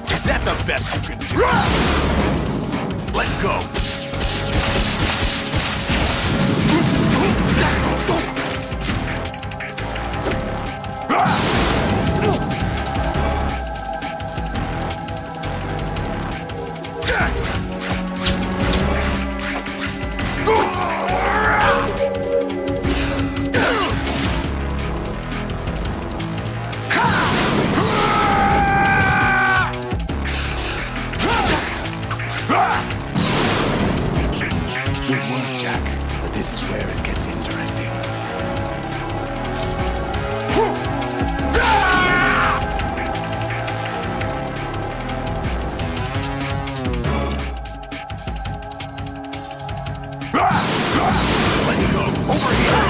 Is that the best you can do? Let's go. Good work, Jack. But this is where it gets interesting. Let's go. Over here.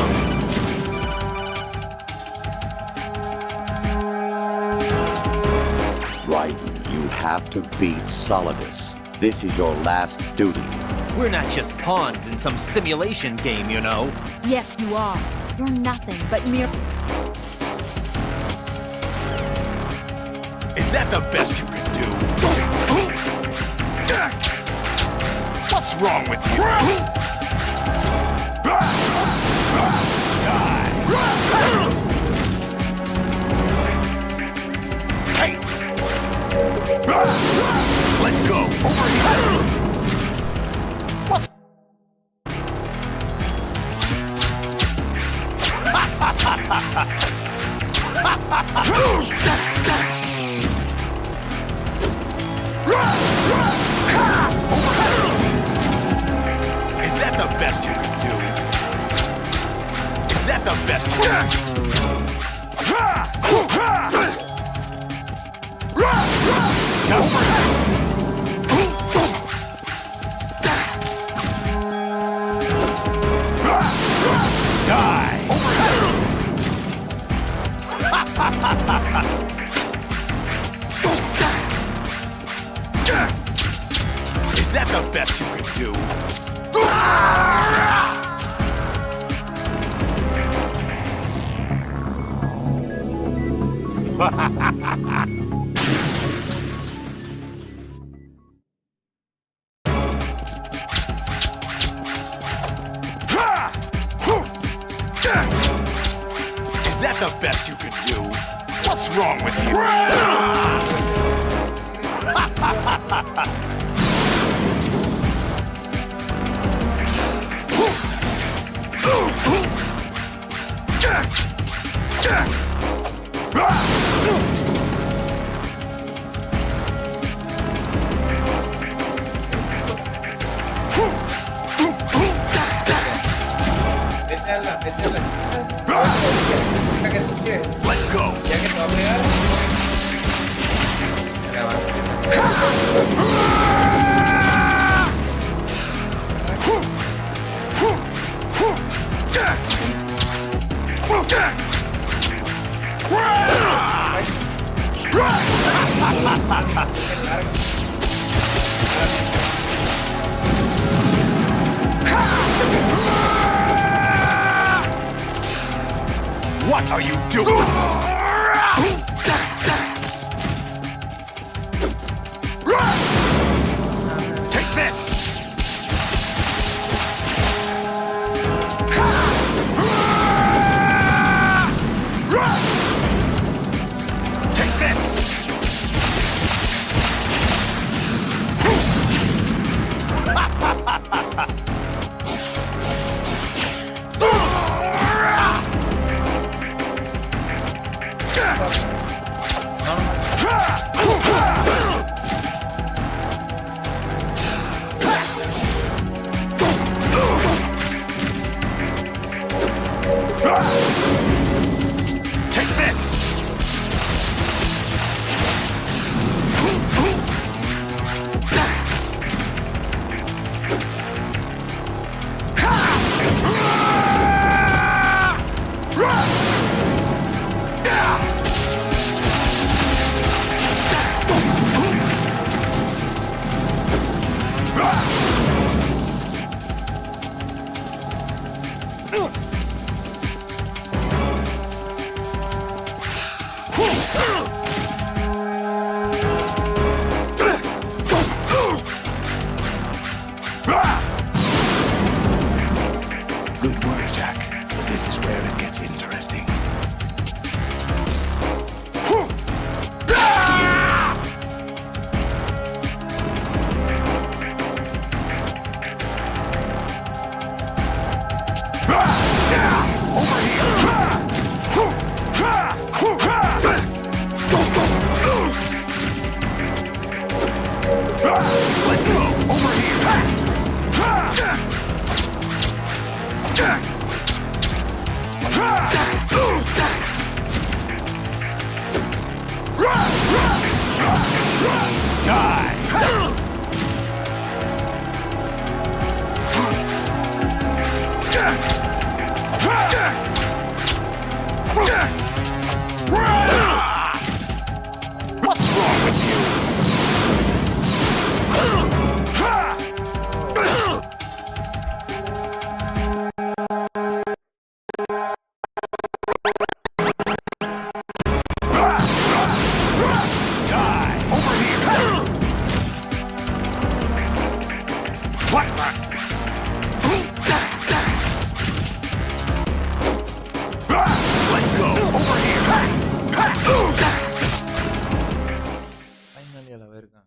Right, you have to beat Solidus. This is your last duty. We're not just pawns in some simulation game, you know. Yes, you are. You're nothing but mere... Is that the best you can do? What's wrong with you? Hey! Let's go! Over here! What? Is that the best you can do? Is that the best you can do? Die! Is that the best you can do? Is that the best you can do? What's wrong with you? Let's go. What are you doing? Take this! Take this! Good work, Jack. But this is where it gets interesting. Let's go! Over here! What's wrong with you? Finally a la verga.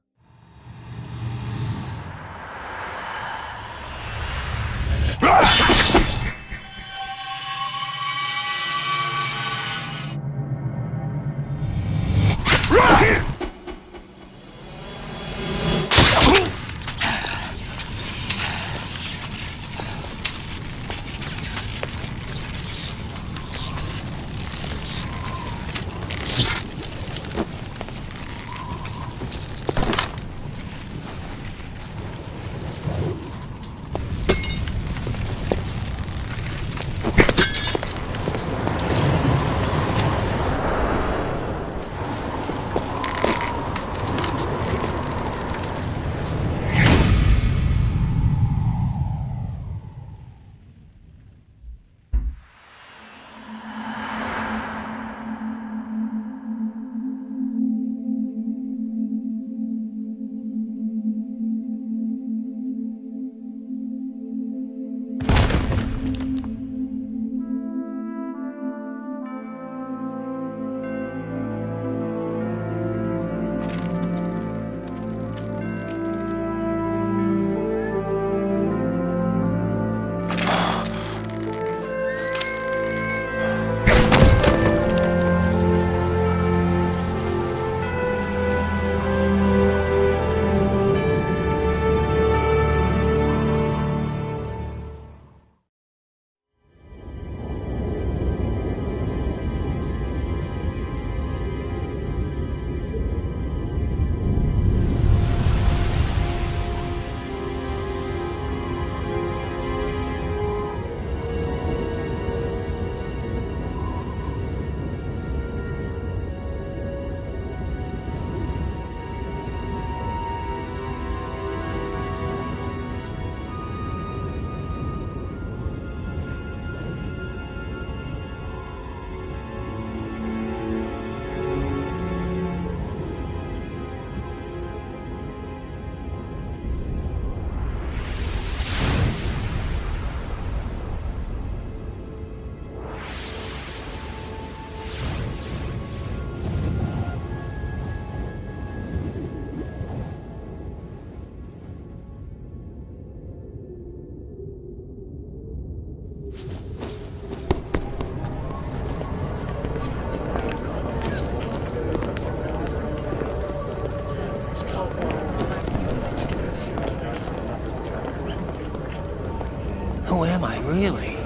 Who am I, really?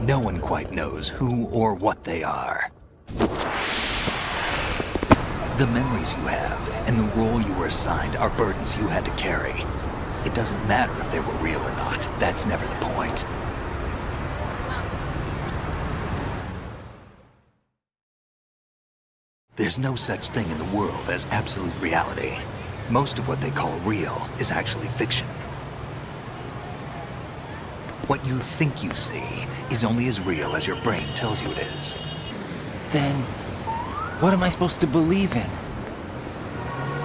No one quite knows who or what they are. The memories you have and the role you were assigned are burdens you had to carry. It doesn't matter if they were real or not. That's never the point. There's no such thing in the world as absolute reality. Most of what they call real is actually fiction. What you think you see is only as real as your brain tells you it is. Then, what am I supposed to believe in?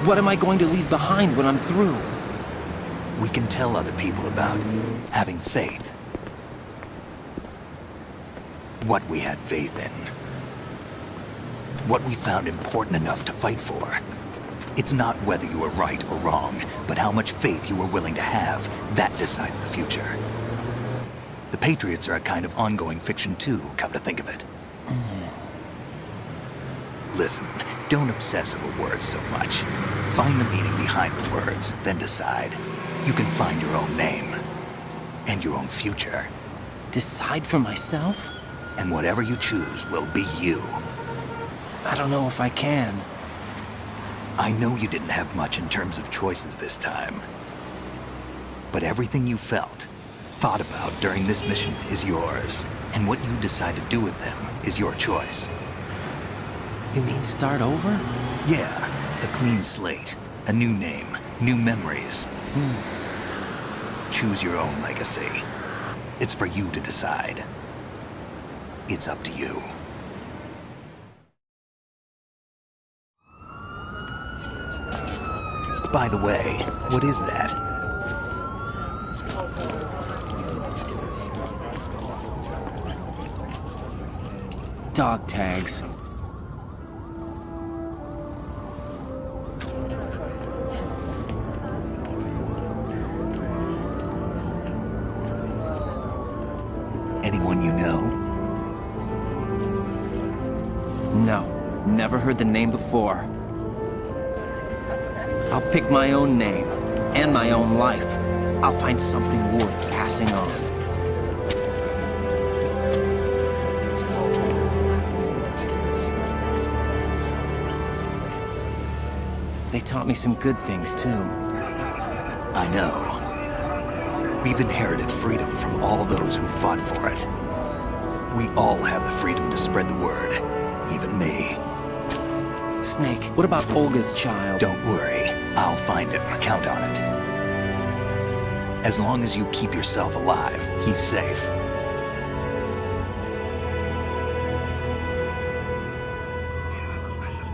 What am I going to leave behind when I'm through? We can tell other people about having faith. What we had faith in. What we found important enough to fight for. It's not whether you were right or wrong, but how much faith you were willing to have. That decides the future. The Patriots are a kind of ongoing fiction too, come to think of it. Listen, don't obsess over words so much. Find the meaning behind the words, then decide. You can find your own name. And your own future. Decide for myself? And whatever you choose will be you. I don't know if I can. I know you didn't have much in terms of choices this time. But everything you felt, thought about during this mission is yours. And what you decide to do with them is your choice. You mean start over? Yeah, a clean slate, a new name, new memories. Choose your own legacy. It's for you to decide. It's up to you. By the way, what is that? Dog tags. Anyone you know? No, never heard the name before. I'll pick my own name, and my own life. I'll find something worth passing on. They taught me some good things, too. I know. We've inherited freedom from all those who fought for it. We all have the freedom to spread the word, even me. Snake, what about Olga's child? Don't worry, I'll find him. Count on it. As long as you keep yourself alive, he's safe.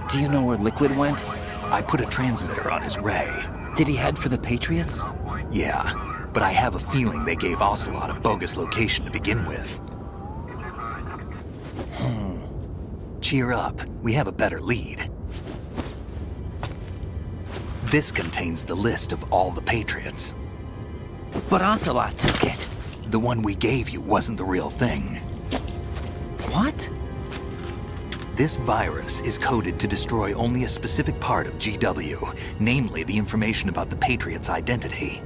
Do you know where Liquid went? I put a transmitter on his ray. Did he head for the Patriots? Yeah, but I have a feeling they gave Ocelot a bogus location to begin with. Cheer up, we have a better lead. This contains the list of all the Patriots. But Ocelot took it. The one we gave you wasn't the real thing. What? This virus is coded to destroy only a specific part of GW, namely the information about the Patriots' identity.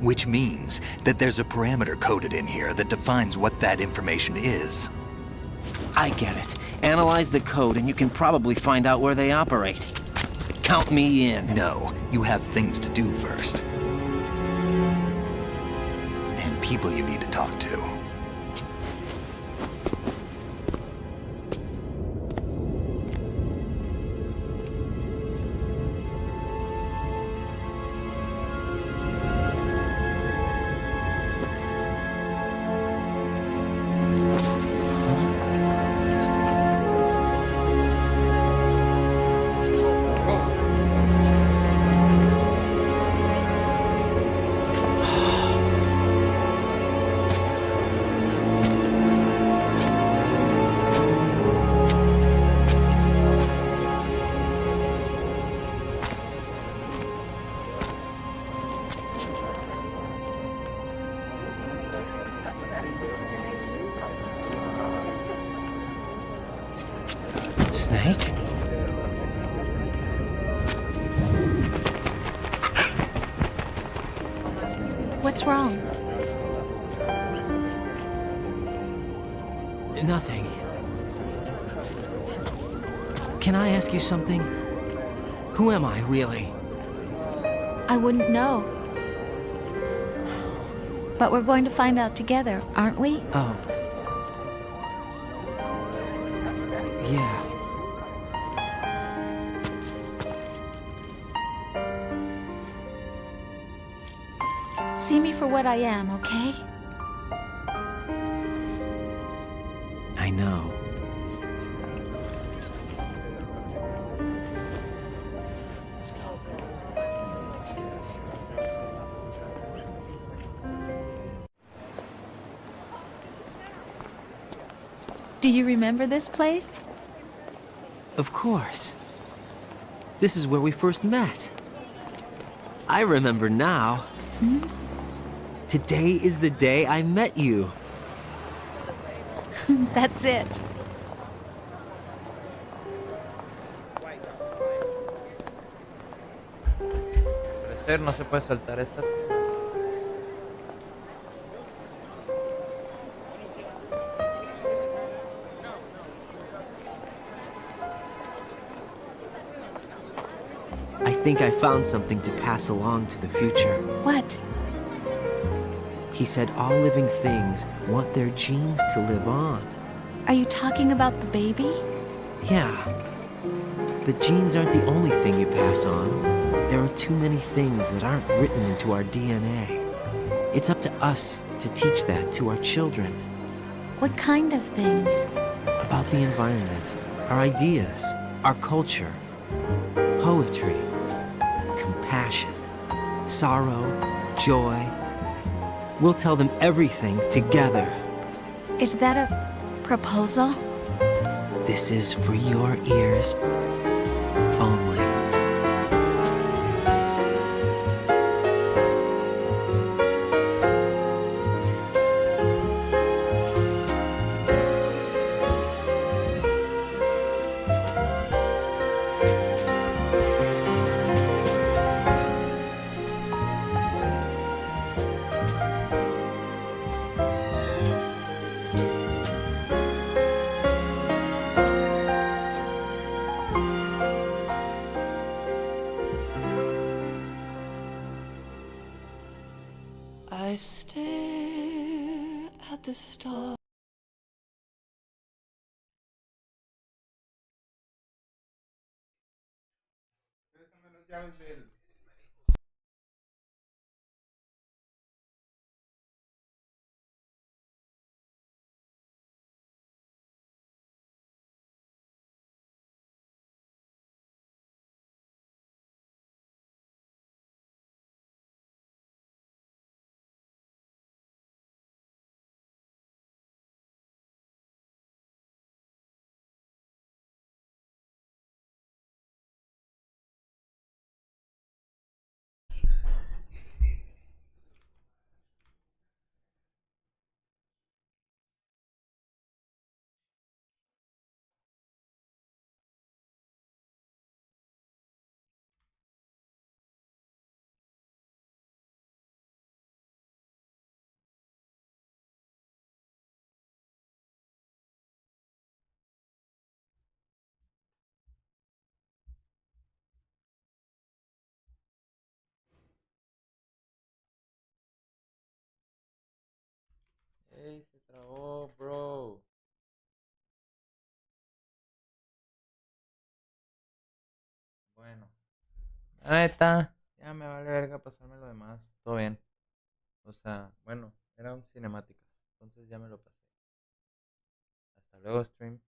Which means that there's a parameter coded in here that defines what that information is. I get it. Analyze the code and you can probably find out where they operate. Count me in. No, you have things to do first. And people you need to talk to. Snake? What's wrong? Nothing. Can I ask you something? Who am I, really? I wouldn't know. But we're going to find out together, aren't we? Oh. Yeah. See me for what I am, okay? I know. Do you remember this place? Of course. This is where we first met. I remember now. Today is the day I met you. That's it. Al parecer no se puede saltar estas. I think I found something to pass along to the future. What? He said all living things want their genes to live on. Are you talking about the baby? Yeah. But genes aren't the only thing you pass on. There are too many things that aren't written into our DNA. It's up to us to teach that to our children. What kind of things? About the environment, our ideas, our culture, poetry, compassion, sorrow, joy. We'll tell them everything together. Is that a proposal? This is for your ears only. I stare at the stars. Ey, se trabó, bro. Bueno. La neta, ya me vale verga pasarme lo demás. Todo bien. O sea, bueno, eran cinemáticas. Entonces ya me lo pasé. Hasta luego, stream.